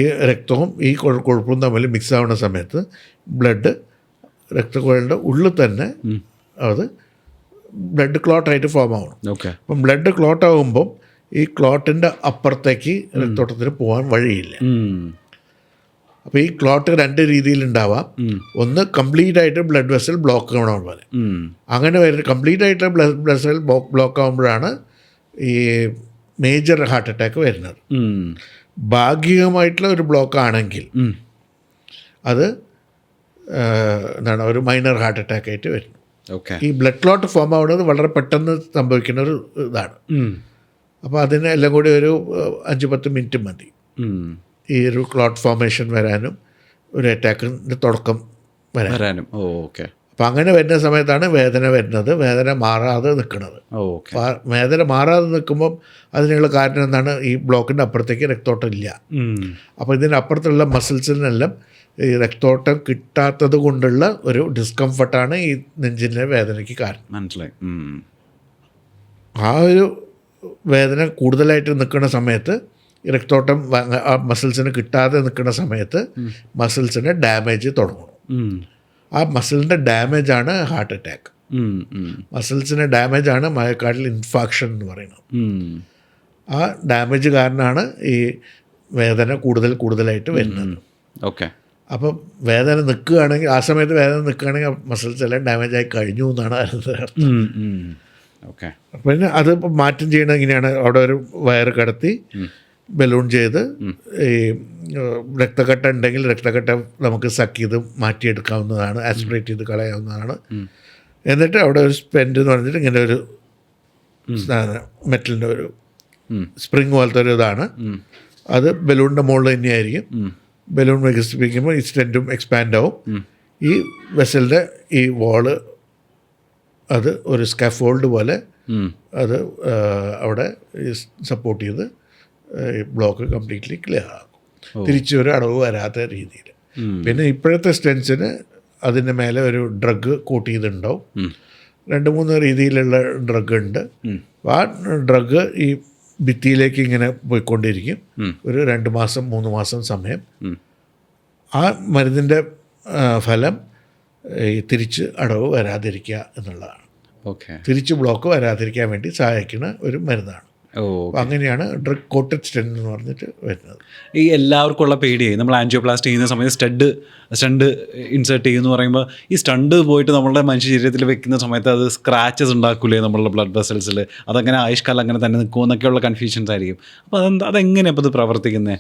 ഈ രക്തവും ഈ കൊഴുപ്പും തമ്മിൽ മിക്സ് ആവുന്ന സമയത്ത് ബ്ലഡ് രക്തക്കുഴലിൻ്റെ ഉള്ളിൽ തന്നെ അത് ബ്ലഡ് ക്ലോട്ടായിട്ട് ഫോം ആവണം. അപ്പം ബ്ലഡ് ക്ലോട്ട് ആകുമ്പം ഈ ക്ലോട്ടിൻ്റെ അപ്പുറത്തേക്ക് രക്തോട്ടത്തിന് പോകാൻ വഴിയില്ല. അപ്പോൾ ഈ ക്ലോട്ട് 2 രീതിയിലുണ്ടാവാം. ഒന്ന് കംപ്ലീറ്റ് ആയിട്ട് ബ്ലഡ് വെസൽ ബ്ലോക്ക് ആവണം പോലെ. അങ്ങനെ വരുന്ന കംപ്ലീറ്റ് ആയിട്ട് ബ്ലഡ് വെസൽ ബ്ലോക്ക് ആകുമ്പോഴാണ് ഈ മേജർ ഹാർട്ട് അറ്റാക്ക് വരുന്നത്. ഭാഗികമായിട്ടുള്ള ഒരു ബ്ലോക്ക് ആണെങ്കിൽ അത് എന്താണ് ഒരു മൈനർ ഹാർട്ട് അറ്റാക്ക് ആയിട്ട് വരുന്നു. ഈ ബ്ലഡ് ക്ലോട്ട് ഫോം ആവുന്നത് വളരെ പെട്ടെന്ന് സംഭവിക്കുന്ന ഒരു ഇതാണ്. അപ്പോൾ അതിന് എല്ലാം കൂടി ഒരു 5-10 മിനിറ്റ് മതി ഈ ഒരു ക്ലോട്ട് ഫോർമേഷൻ വരാനും ഒരു അറ്റാക്കിൻ്റെ തുടക്കം വരാനും. അപ്പം അങ്ങനെ വരുന്ന സമയത്താണ് വേദന വരുന്നത്, വേദന മാറാതെ നിൽക്കുന്നത്. വേദന മാറാതെ നിൽക്കുമ്പം അതിനുള്ള കാരണം എന്താണ്, ഈ ബ്ലോക്കിൻ്റെ അപ്പുറത്തേക്ക് രക്തോട്ടം ഇല്ല. അപ്പോൾ ഇതിനപ്പുറത്തുള്ള മസിൽസിനെല്ലാം ഈ രക്തോട്ടം കിട്ടാത്തത് കൊണ്ടുള്ള ഒരു ഡിസ്കംഫർട്ടാണ് ഈ നെഞ്ചിൻ്റെ വേദനയ്ക്ക് കാരണം.
മനസ്സിലായി.
ആ ഒരു വേദന കൂടുതലായിട്ട് നിൽക്കുന്ന സമയത്ത് രക്തോട്ടം ആ മസിൽസിന് കിട്ടാതെ നിൽക്കുന്ന സമയത്ത് മസിൽസിന് ഡാമേജ് തുടങ്ങും. ആ മസിലിൻ്റെ ഡാമേജാണ് ഹാർട്ട് അറ്റാക്ക്. മസിൽസിന് ഡാമേജാണ് മയോകാർഡിയൽ ഇൻഫാക്ഷൻ എന്ന് പറയുന്നത്. ആ ഡാമേജ് കാരണമാണ് ഈ വേദന കൂടുതലായിട്ട് വരുന്നത്. അപ്പം വേദന നിൽക്കുകയാണെങ്കിൽ, ആ സമയത്ത് വേദന നിൽക്കുകയാണെങ്കിൽ മസിൽസ് എല്ലാം ഡാമേജ് ആയി കഴിഞ്ഞു എന്നാണ് അതിൻ്റെ അർത്ഥം. പിന്നെ അത് മാറ്റം ചെയ്യണത് ഇങ്ങനെയാണ്. അവിടെ ഒരു വയറ് കടത്തി ബലൂൺ ചെയ്ത് ഈ രക്തക്കട്ട ഉണ്ടെങ്കിൽ രക്തക്കട്ട നമുക്ക് സക്ക് ചെയ്ത് മാറ്റിയെടുക്കാവുന്നതാണ്, ആസ്പിറേറ്റ് ചെയ്ത് കളയാവുന്നതാണ്. എന്നിട്ട് അവിടെ ഒരു സ്പെൻഡ് എന്ന് പറഞ്ഞിട്ട് ഇങ്ങനെ ഒരു മെറ്റലിൻ്റെ ഒരു സ്പ്രിങ് പോലത്തെ ഒരു ഇതാണ്. അത് ബലൂണിൻ്റെ മുകളിൽ തന്നെയായിരിക്കും. ബലൂൺ വികസിപ്പിക്കുമ്പോൾ ഈ സ്റ്റെൻറ്റും എക്സ്പാൻഡ് ആവും. ഈ വെസലിൻ്റെ ഈ വാള് അത് ഒരു സ്കാഫോൾഡ് പോലെ അത് അവിടെ സപ്പോർട്ട് ചെയ്ത് ബ്ലോക്ക് കംപ്ലീറ്റ്ലി ക്ലിയർ ആക്കും. തിരിച്ച് ഒരു അടവ് വരാത്ത രീതിയിൽ. പിന്നെ ഇപ്പോഴത്തെ സ്റ്റെൻസിന് അതിൻ്റെ മേലെ ഒരു ഡ്രഗ് കോട്ട് ചെയ്തിട്ടുണ്ടാവും. 2-3 രീതിയിലുള്ള ഡ്രഗ് ഉണ്ട്. ആ ഡ്രഗ് ഈ ഭിത്തിയിലേക്ക് ഇങ്ങനെ പോയിക്കൊണ്ടിരിക്കും ഒരു 2 മാസം 3 മാസം സമയം. ആ മരുന്നിൻ്റെ ഫലം ഈ തിരിച്ച് അടവ് വരാതിരിക്കുക എന്നുള്ളതാണ്. തിരിച്ച് ബ്ലോക്ക് വരാതിരിക്കാൻ വേണ്ടി സഹായിക്കുന്ന ഒരു മരുന്നാണ്. അങ്ങനെയാണ് ഡ്രഗ് കോട്ടഡ് സ്റ്റെൻഡ് എന്ന് പറഞ്ഞിട്ട് വരുന്നത്.
ഈ എല്ലാവർക്കും ഉള്ള പേടിയായി നമ്മൾ ആൻജിയോപ്ലാസ്റ്റി ചെയ്യുന്ന സമയത്ത് സ്റ്റണ്ട് ഇൻസേർട്ട് ചെയ്യുമെന്ന് പറയുമ്പോൾ ഈ സ്റ്റണ്ട് പോയിട്ട് നമ്മളുടെ മനുഷ്യ ശരീരത്തിൽ വെക്കുന്ന സമയത്ത് അത് സ്ക്രാച്ചസ് ഉണ്ടാക്കൂലേ നമ്മളുടെ ബ്ലഡ് വെസൽസിൽ, അതങ്ങനെ ആയുഷ്കാലം അങ്ങനെ തന്നെ നിൽക്കുമോ എന്നൊക്കെയുള്ള കൺഫ്യൂഷൻസ് ആയിരിക്കും. അപ്പോൾ അതെങ്ങനെയാണ് അപ്പോൾ ഇത് പ്രവർത്തിക്കുന്നത്?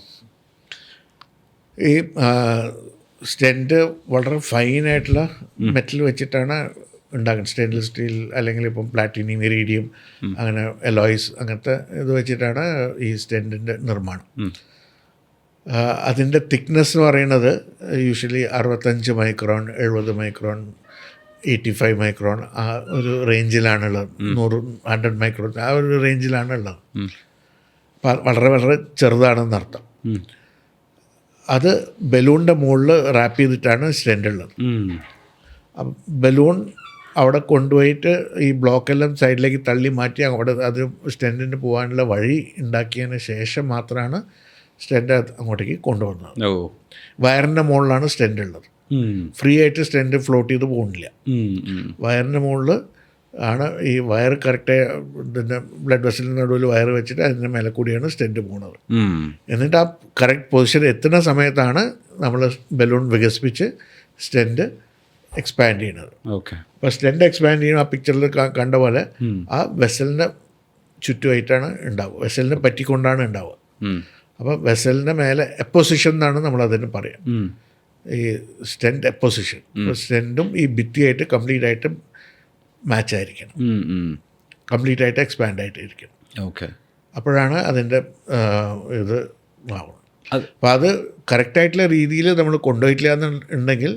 ഈ സ്റ്റെൻറ്റ് വളരെ ഫൈനായിട്ടുള്ള മെറ്റൽ വെച്ചിട്ടാണ് ഉണ്ടാക്കുന്നത്. സ്റ്റെയിൻലെസ് സ്റ്റീൽ അല്ലെങ്കിൽ ഇപ്പം പ്ലാറ്റിനിയം, ഇറീഡിയം, അങ്ങനെ എലോയ്സ് അങ്ങനത്തെ ഇത് വെച്ചിട്ടാണ് ഈ സ്റ്റെൻറ്റിൻ്റെ നിർമ്മാണം. അതിൻ്റെ തിക്നെസ് എന്ന് പറയുന്നത് യൂഷ്വലി 65 മൈക്രോൺ, 70 മൈക്രോൺ, 85 മൈക്രോൺ, ആ ഒരു റേഞ്ചിലാണുള്ളത്. 100 മൈക്രോൺ ആ ഒരു റേഞ്ചിലാണുള്ളത്. വളരെ വളരെ ചെറുതാണെന്നർത്ഥം. അത് ബലൂണിൻ്റെ മുകളിൽ റാപ്പ് ചെയ്തിട്ടാണ് സ്റ്റെൻറ്റ് ഉള്ളത്. ബലൂൺ അവിടെ കൊണ്ടുപോയിട്ട് ഈ ബ്ലോക്കെല്ലാം സൈഡിലേക്ക് തള്ളി മാറ്റി അവിടെ അത് സ്റ്റെൻറ്റിന് പോകാനുള്ള വഴി ഉണ്ടാക്കിയതിന് ശേഷം മാത്രമാണ് സ്റ്റെൻറ്റ് അങ്ങോട്ടേക്ക് കൊണ്ടുവന്നത്. വയറിൻ്റെ മുകളിലാണ് സ്റ്റെൻറ്റ് ഉള്ളത്. ഫ്രീ ആയിട്ട് സ്റ്റെൻറ്റ് ഫ്ലോട്ട് ചെയ്ത് പോകുന്നില്ല. വയറിൻ്റെ മുകളിൽ ആണ് ഈ വയർ കറക്റ്റ് ഇതിൻ്റെ ബ്ലഡ് വെസലിൻ്റെ നടുവിൽ വയർ വെച്ചിട്ട് അതിൻ്റെ മേലെ കൂടിയാണ് സ്റ്റെൻറ്റ് പോകുന്നത്. എന്നിട്ട് ആ കറക്റ്റ് പൊസിഷൻ എത്തുന്ന സമയത്താണ് നമ്മൾ ബലൂൺ വികസിപ്പിച്ച് സ്റ്റെൻറ്റ് എക്സ്പാൻഡ് ചെയ്യുന്നത്. അപ്പോൾ സ്റ്റെൻറ്റ് എക്സ്പാൻഡ് ചെയ്യുന്ന ആ പിക്ചറിൽ കണ്ട പോലെ ആ വെസലിൻ്റെ ചുറ്റുമായിട്ടാണ് ഉണ്ടാവുക, വെസലിനെ പറ്റിക്കൊണ്ടാണ് ഉണ്ടാവുക. അപ്പോൾ വെസലിൻ്റെ മേലെ എപ്പോസിഷൻ എന്നാണ് നമ്മളതിന് പറയാം, ഈ സ്റ്റെൻറ്റ് എപ്പോസിഷൻ. സ്റ്റെൻറ്റും ഈ ഭിത്തിയായിട്ട് കംപ്ലീറ്റ് ആയിട്ട് മാച്ച് ആയിരിക്കണം, കംപ്ലീറ്റ് ആയിട്ട് എക്സ്പാൻഡ് ആയിട്ട് ഇരിക്കണം. അപ്പോഴാണ് അതിൻ്റെ ഇത് ആവുന്നത്. അപ്പോൾ അത് കറക്റ്റായിട്ടുള്ള രീതിയിൽ നമ്മൾ കൊണ്ടുപോയിട്ടില്ല എന്നുണ്ടെങ്കിൽ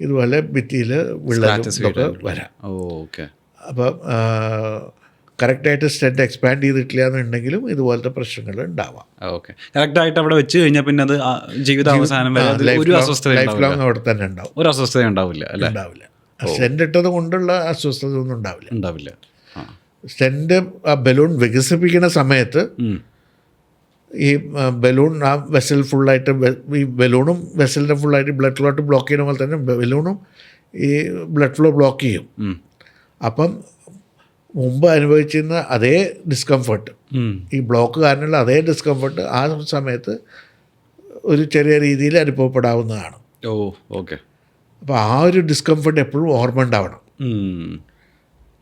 ഇതുപോലെ ഭിത്തിയിൽ വിള്ളലൊക്കെ വരാം. അപ്പോൾ കറക്റ്റായിട്ട് സ്റ്റെൻറ്റ് എക്സ്പാൻഡ് ചെയ്തിട്ടില്ല എന്നുണ്ടെങ്കിലും ഇതുപോലത്തെ പ്രശ്നങ്ങൾ ഉണ്ടാവാം.
കറക്റ്റായിട്ട് അവിടെ വെച്ച് കഴിഞ്ഞാൽ പിന്നെ അത് ജീവിതാവസാനം വരെ ഒരു
ലൈഫ് ലോങ് അവിടെ തന്നെ ഉണ്ടാവും.
ഒരു അസ്വസ്ഥത ഉണ്ടാവില്ല.
സ്റ്റെൻറ്റ് ഇട്ടത് കൊണ്ടുള്ള അസ്വസ്ഥത ഒന്നും ഉണ്ടാവില്ല. സ്റ്റെൻറ്റ് ആ ബലൂൺ വികസിപ്പിക്കുന്ന സമയത്ത് ഈ ബലൂൺ ആ വെസൽ ഫുള്ളായിട്ട്, ഈ ബലൂണും വെസലിൻ്റെ ഫുള്ളായിട്ട് ബ്ലഡ് ക്ലോട്ട് ബ്ലോക്ക് ചെയ്യുന്ന പോലെ തന്നെ ബലൂണും ഈ ബ്ലഡ് ഫ്ലോ ബ്ലോക്ക് ചെയ്യും. അപ്പം മുമ്പ് അനുഭവിച്ചിരുന്ന അതേ ഡിസ്കംഫർട്ട്, ഈ ബ്ലോക്ക് കാരണമുള്ള അതേ ഡിസ്കംഫർട്ട് ആ സമയത്ത് ഒരു ചെറിയ രീതിയിൽ അനുഭവപ്പെടാവുന്നതാണ്.
ഓ ഓക്കെ.
അപ്പോൾ ആ ഒരു ഡിസ്കംഫർട്ട് എപ്പോഴും ഓർമ്മ ഉണ്ടാവണം.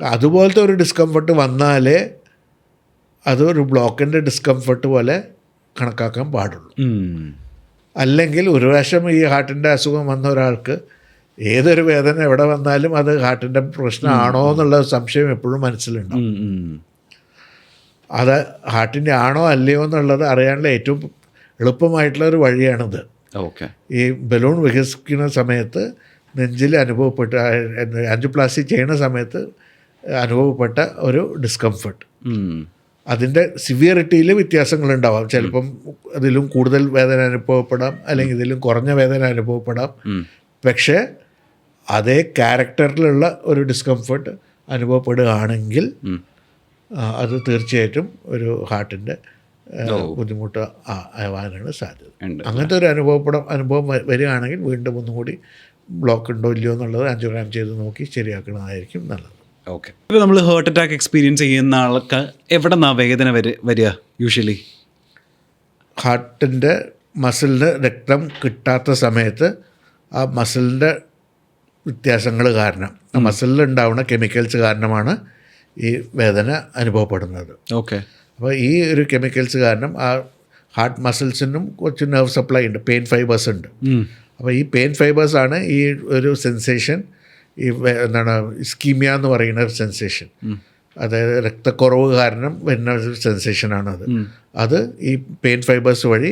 അതുപോലത്തെ ഒരു ഡിസ്കംഫർട്ട് വന്നാലേ അതൊരു ബ്ലോക്കിൻ്റെ ഡിസ്കംഫർട്ട് പോലെ കണക്കാക്കാൻ പാടുള്ളൂ. അല്ലെങ്കിൽ ഒരു പ്രാവശ്യം ഈ ഹാർട്ടിൻ്റെ അസുഖം വന്ന ഒരാൾക്ക് ഏതൊരു വേദന എവിടെ വന്നാലും അത് ഹാർട്ടിൻ്റെ പ്രശ്നമാണോ എന്നുള്ള സംശയം എപ്പോഴും മനസ്സിലുണ്ടാവും. അത് ഹാർട്ടിൻ്റെ ആണോ അല്ലയോ എന്നുള്ളത് അറിയാനുള്ള ഏറ്റവും എളുപ്പമായിട്ടുള്ള ഒരു വഴിയാണിത്.
ഓക്കെ.
ഈ ബലൂൺ വികസിക്കുന്ന സമയത്ത് നെഞ്ചിൽ അനുഭവപ്പെട്ട ആൻജിയോപ്ലാസ്റ്റി ചെയ്യുന്ന സമയത്ത് അനുഭവപ്പെട്ട ഒരു ഡിസ്കംഫർട്ട്, അതിൻ്റെ സിവിയറിറ്റിയിൽ വ്യത്യാസങ്ങളുണ്ടാവാം. ചിലപ്പം അതിലും കൂടുതൽ വേദന അനുഭവപ്പെടാം, അല്ലെങ്കിൽ ഇതിലും കുറഞ്ഞ വേദന അനുഭവപ്പെടാം. പക്ഷേ അതേ ക്യാരക്ടറിലുള്ള ഒരു ഡിസ്കംഫർട്ട് അനുഭവപ്പെടുകയാണെങ്കിൽ അത് തീർച്ചയായിട്ടും ഒരു ഹാർട്ടിൻ്റെ ബുദ്ധിമുട്ട് ആവാനാണ് സാധ്യത. അങ്ങനത്തെ ഒരു അനുഭവം വരികയാണെങ്കിൽ വീണ്ടും ഒന്നും കൂടി ബ്ലോക്ക് ഉണ്ടോ ഇല്ലയോ എന്നുള്ളത് ആൻജിയോഗ്രാം ചെയ്ത് നോക്കി ശരിയാക്കുന്നതായിരിക്കും നല്ലത്.
ഓക്കെ. ഇപ്പോൾ നമ്മൾ ഹാർട്ട് അറ്റാക്ക് എക്സ്പീരിയൻസ് ചെയ്യുന്ന ആൾക്ക് എവിടെ നിന്നാണ് വേദന വരിക യൂഷ്വലി?
ഹാർട്ടിൻ്റെ മസിലിന് രക്തം കിട്ടാത്ത സമയത്ത് ആ മസിലിൻ്റെ വ്യത്യാസങ്ങൾ കാരണം, ആ മസിലിൽ ഉണ്ടാവുന്ന കെമിക്കൽസ് കാരണമാണ് ഈ വേദന അനുഭവപ്പെടുന്നത്.
ഓക്കെ.
അപ്പോൾ ഈ ഒരു കെമിക്കൽസ് കാരണം ആ ഹാർട്ട് മസിൽസിനും കുറച്ച് നെർവ് സപ്ലൈ ഉണ്ട്, പെയിൻ ഫൈബേഴ്സ് ഉണ്ട്. അപ്പോൾ ഈ പെയിൻ ഫൈബേഴ്സാണ് ഈ ഒരു സെൻസേഷൻ, ഈ എന്താണ് ഇസ്കീമിയ എന്ന് പറയുന്ന ഒരു സെൻസേഷൻ, അതായത് രക്തക്കുറവ് കാരണം വരുന്ന ഒരു സെൻസേഷനാണത്. അത് ഈ പെയിൻ ഫൈബേഴ്സ് വഴി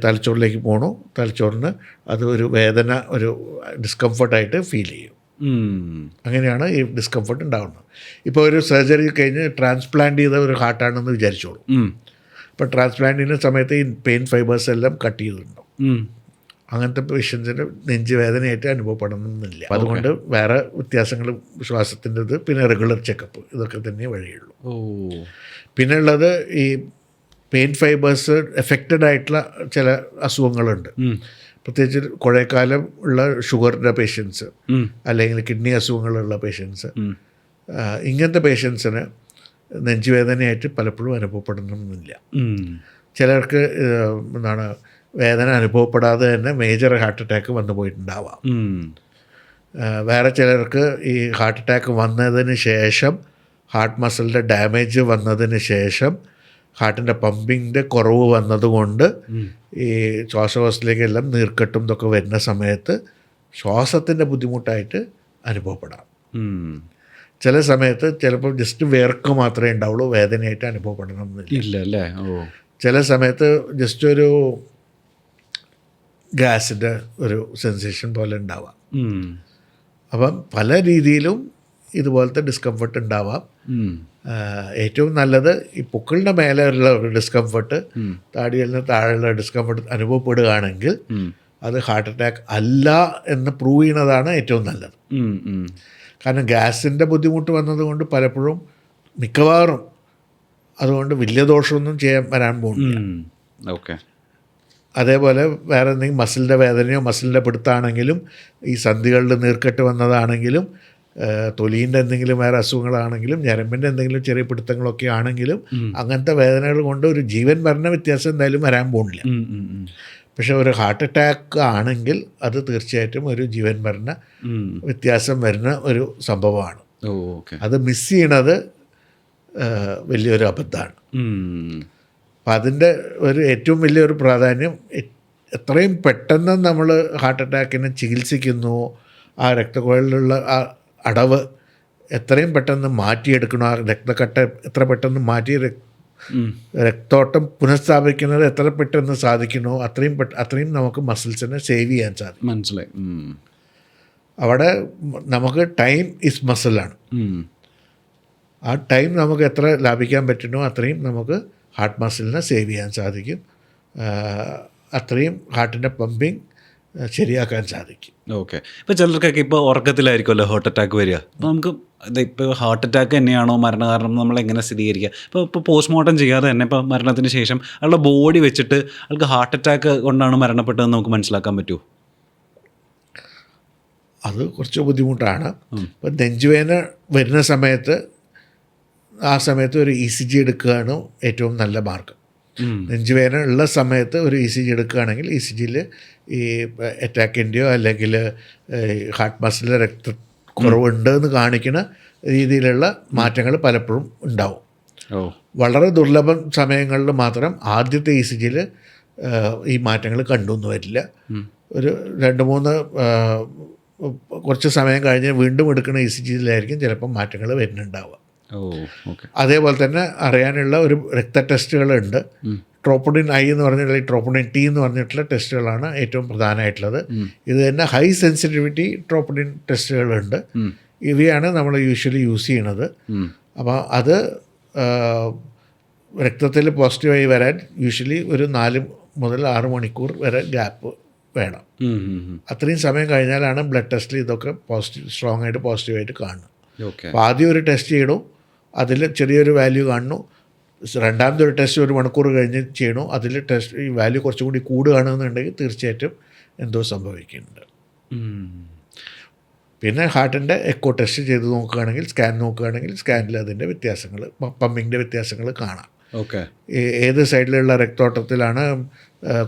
തലച്ചോറിലേക്ക് പോകണു. തലച്ചോറിന് അത് ഒരു വേദന, ഒരു ഡിസ്കംഫർട്ടായിട്ട് ഫീൽ ചെയ്യും. അങ്ങനെയാണ് ഈ ഡിസ്കംഫർട്ട് ഉണ്ടാകുന്നത്. ഇപ്പോൾ ഒരു സർജറി കഴിഞ്ഞ് ട്രാൻസ്പ്ലാന്റ് ചെയ്ത ഒരു ഹാർട്ടാണെന്ന് വിചാരിച്ചോളൂ. അപ്പോൾ ട്രാൻസ്പ്ലാന്റ് ചെയ്യുന്ന സമയത്ത് ഈ പെയിൻ ഫൈബേഴ്സ് എല്ലാം കട്ട് ചെയ്തിട്ടുണ്ടാവും. അങ്ങനത്തെ പേഷ്യൻസിന് നെഞ്ച് വേദനയായിട്ട് അനുഭവപ്പെടണമെന്നില്ല. അതുകൊണ്ട് വേറെ വ്യത്യാസങ്ങൾ, ശ്വാസത്തിൻ്റെത്, പിന്നെ റെഗുലർ ചെക്കപ്പ്, ഇതൊക്കെ തന്നെ വഴിയുള്ളൂ. പിന്നെ ഉള്ളത് ഈ പെയിൻ ഫൈബേഴ്സ് എഫക്റ്റഡ് ആയിട്ടുള്ള ചില അസുഖങ്ങളുണ്ട്. പ്രത്യേകിച്ച് കുഴക്കാലം ഉള്ള ഷുഗറിൻ്റെ പേഷ്യൻസ്, അല്ലെങ്കിൽ കിഡ്നി അസുഖങ്ങളുള്ള പേഷ്യൻസ്, ഇങ്ങനത്തെ പേഷ്യൻസിന് നെഞ്ചുവേദനയായിട്ട് പലപ്പോഴും അനുഭവപ്പെടണമെന്നില്ല. ചിലർക്ക് എന്താണ് വേദന അനുഭവപ്പെടാതെ തന്നെ മേജർ ഹാർട്ട് അറ്റാക്ക് വന്നു പോയിട്ടുണ്ടാവാം. വേറെ ചിലർക്ക് ഈ ഹാർട്ട് അറ്റാക്ക് വന്നതിന് ശേഷം, ഹാർട്ട് മസിലിൻ്റെ ഡാമേജ് വന്നതിന് ശേഷം ഹാർട്ടിൻ്റെ പമ്പിങ്ങിൻ്റെ കുറവ് വന്നതുകൊണ്ട് ഈ ശ്വാസകോശത്തിലേക്കെല്ലാം നീർക്കെട്ടും ഇതൊക്കെ വരുന്ന സമയത്ത് ശ്വാസത്തിൻ്റെ ബുദ്ധിമുട്ടായിട്ട് അനുഭവപ്പെടാം. ചില സമയത്ത് ചിലപ്പോൾ ജസ്റ്റ് വേർക്ക് മാത്രമേ ഉണ്ടാവുള്ളൂ, വേദനയായിട്ട് അനുഭവപ്പെടണമെന്നില്ല. ചില സമയത്ത് ജസ്റ്റ് ഒരു ഗ്യാസിൻ്റെ ഒരു സെൻസേഷൻ പോലെ ഉണ്ടാവാം. അപ്പം പല രീതിയിലും ഇതുപോലത്തെ ഡിസ്കംഫർട്ട് ഉണ്ടാവാം. ഏറ്റവും നല്ലത് ഈ പൊക്കിളിൻ്റെ മേലെയുള്ള ഒരു ഡിസ്കംഫർട്ട്, താടിയലിന് താഴെയുള്ള ഡിസ്കംഫർട്ട് അനുഭവപ്പെടുകയാണെങ്കിൽ അത് ഹാർട്ട് അറ്റാക്ക് അല്ല എന്ന് പ്രൂവ് ചെയ്യുന്നതാണ് ഏറ്റവും നല്ലത്. കാരണം ഗ്യാസിൻ്റെ ബുദ്ധിമുട്ട് വന്നതുകൊണ്ട് പലപ്പോഴും മിക്കവാറും അതുകൊണ്ട് വലിയ ദോഷമൊന്നും വരാൻ പോകുന്നില്ല.
ഓക്കെ.
അതേപോലെ വേറെ എന്തെങ്കിലും മസിലിൻ്റെ വേദനയോ മസിലിൻ്റെ പിടുത്താണെങ്കിലും, ഈ സന്ധികളിൽ നീർക്കെട്ട് വന്നതാണെങ്കിലും, തൊലീൻ്റെ എന്തെങ്കിലും വേറെ അസുഖങ്ങളാണെങ്കിലും, ഞരമ്പിൻ്റെ എന്തെങ്കിലും ചെറിയ പിടുത്തങ്ങളൊക്കെ ആണെങ്കിലും, അങ്ങനത്തെ വേദനകൾ കൊണ്ട് ഒരു ജീവൻ മരണ വ്യത്യാസം എന്തായാലും വരാൻ പോകുന്നില്ല. പക്ഷെ ഒരു ഹാർട്ട് അറ്റാക്ക് ആണെങ്കിൽ അത് തീർച്ചയായിട്ടും ഒരു ജീവൻ മരണ വ്യത്യാസം വരുന്ന ഒരു സംഭവമാണ്. അത് മിസ് ചെയ്യണത് വലിയൊരു അബദ്ധമാണ്. അപ്പം അതിൻ്റെ ഒരു ഏറ്റവും വലിയൊരു പ്രാധാന്യം, എത്രയും പെട്ടെന്ന് നമ്മൾ ഹാർട്ട് അറ്റാക്കിനെ ചികിത്സിക്കുന്നു, ആ രക്തക്കുഴലിലുള്ള ആ അടവ് എത്രയും പെട്ടെന്ന് മാറ്റിയെടുക്കണം, ആ രക്തക്കട്ട എത്ര പെട്ടെന്ന് മാറ്റി രക്തോട്ടം പുനഃസ്ഥാപിക്കുന്നത് എത്ര പെട്ടെന്ന് സാധിക്കണോ അത്രയും നമുക്ക് മസിൽസിനെ സേവ് ചെയ്യാൻ സാധിക്കും.
മനസ്സിലായി.
അവിടെ നമുക്ക് ടൈം ഇസ് മസിലാണ്. ആ ടൈം നമുക്ക് എത്ര ലാഭിക്കാൻ പറ്റുന്നോ അത്രയും നമുക്ക് ഹാർട്ട് മസിലിനെ സേവ് ചെയ്യാൻ സാധിക്കും. അത്രയും ഹാർട്ടിൻ്റെ പമ്പിങ് ശരിയാക്കാൻ സാധിക്കും.
ഓക്കെ. ഇപ്പോൾ ചിലർക്കൊക്കെ ഇപ്പോൾ ഉറക്കത്തിലായിരിക്കുമല്ലോ ഹാർട്ട് അറ്റാക്ക് വരിക. അപ്പോൾ നമുക്ക് ഇപ്പോൾ ഹാർട്ട് അറ്റാക്ക് തന്നെയാണോ മരണകാരണം നമ്മൾ എങ്ങനെ സ്ഥിരീകരിക്കുക? ഇപ്പോൾ പോസ്റ്റ്മോർട്ടം ചെയ്യാതെ തന്നെ ഇപ്പോൾ മരണത്തിന് ശേഷം ആളുടെ ബോഡി വെച്ചിട്ട് ആൾക്ക് ഹാർട്ട് അറ്റാക്ക് കൊണ്ടാണ് മരണപ്പെട്ടതെന്ന് നമുക്ക് മനസ്സിലാക്കാൻ പറ്റുമോ?
അത് കുറച്ച് ബുദ്ധിമുട്ടാണ്. ഇപ്പം നെഞ്ചുവേദന വരുന്ന സമയത്ത് ആ സമയത്ത് ഒരു ECG എടുക്കുകയാണ് ഏറ്റവും നല്ല മാർഗം. നെഞ്ചുവേദന ഉള്ള സമയത്ത് ഒരു ECG എടുക്കുകയാണെങ്കിൽ ECGയിൽ ഈ അറ്റാക്കിൻ്റെയോ അല്ലെങ്കിൽ ഹാർട്ട് മസിലിലെ രക്തക്കുറവുണ്ട് എന്ന് കാണിക്കുന്ന രീതിയിലുള്ള മാറ്റങ്ങൾ പലപ്പോഴും ഉണ്ടാവും. വളരെ ദുർലഭം സമയങ്ങളിൽ മാത്രം ആദ്യത്തെ ECGയിൽ ഈ മാറ്റങ്ങൾ കണ്ടു എന്ന് വരില്ല. ഒരു 2-3 കുറച്ച് സമയം കഴിഞ്ഞ് വീണ്ടും എടുക്കുന്ന ECGയിലായിരിക്കും ചിലപ്പം മാറ്റങ്ങൾ വരുന്നുണ്ടാവുക. അതേപോലെ തന്നെ അറിയാനുള്ള ഒരു രക്ത ടെസ്റ്റുകളുണ്ട്. ട്രോപ്പൊണിൻ I എന്ന് പറഞ്ഞിട്ടുള്ള ട്രോപ്പൊണിൻ T എന്ന് പറഞ്ഞിട്ടുള്ള ടെസ്റ്റുകളാണ് ഏറ്റവും പ്രധാനമായിട്ടുള്ളത്. ഇത് തന്നെ ഹൈ സെൻസിറ്റിവിറ്റി ട്രോപ്പൊണിൻ ടെസ്റ്റുകളുണ്ട്. ഇവയാണ് നമ്മൾ യൂഷ്വലി യൂസ് ചെയ്യണത്. അപ്പോൾ അത് രക്തത്തിൽ പോസിറ്റീവായി വരാൻ യൂഷ്വലി ഒരു 4 മുതൽ 6 മണിക്കൂർ വരെ ഗ്യാപ്പ് വേണം. അത്രയും സമയം കഴിഞ്ഞാലാണ് ബ്ലഡ് ടെസ്റ്റിൽ ഇതൊക്കെ സ്ട്രോങ് ആയിട്ട് പോസിറ്റീവായിട്ട് കാണുന്നത്. അപ്പോൾ ആദ്യം ഒരു ടെസ്റ്റ് ചെയ്യണു, അതിൽ ചെറിയൊരു വാല്യൂ കാണുന്നു. രണ്ടാമത്തെ ഒരു ടെസ്റ്റ് 1 മണിക്കൂർ കഴിഞ്ഞ് ചെയ്യണു, അതിൽ ഈ വാല്യൂ കുറച്ചും കൂടി കൂടുകയാണെന്നുണ്ടെങ്കിൽ തീർച്ചയായിട്ടും എന്തോ സംഭവിക്കുന്നുണ്ട്. പിന്നെ ഹാർട്ടിൻ്റെ എക്കോ ടെസ്റ്റ് ചെയ്ത് നോക്കുകയാണെങ്കിൽ, സ്കാൻ നോക്കുകയാണെങ്കിൽ സ്കാനിൽ അതിൻ്റെ വ്യത്യാസങ്ങൾ, പമ്പിങ്ങിൻ്റെ വ്യത്യാസങ്ങൾ കാണാം. ഏത് സൈഡിലുള്ള രക്തോട്ടത്തിലാണ്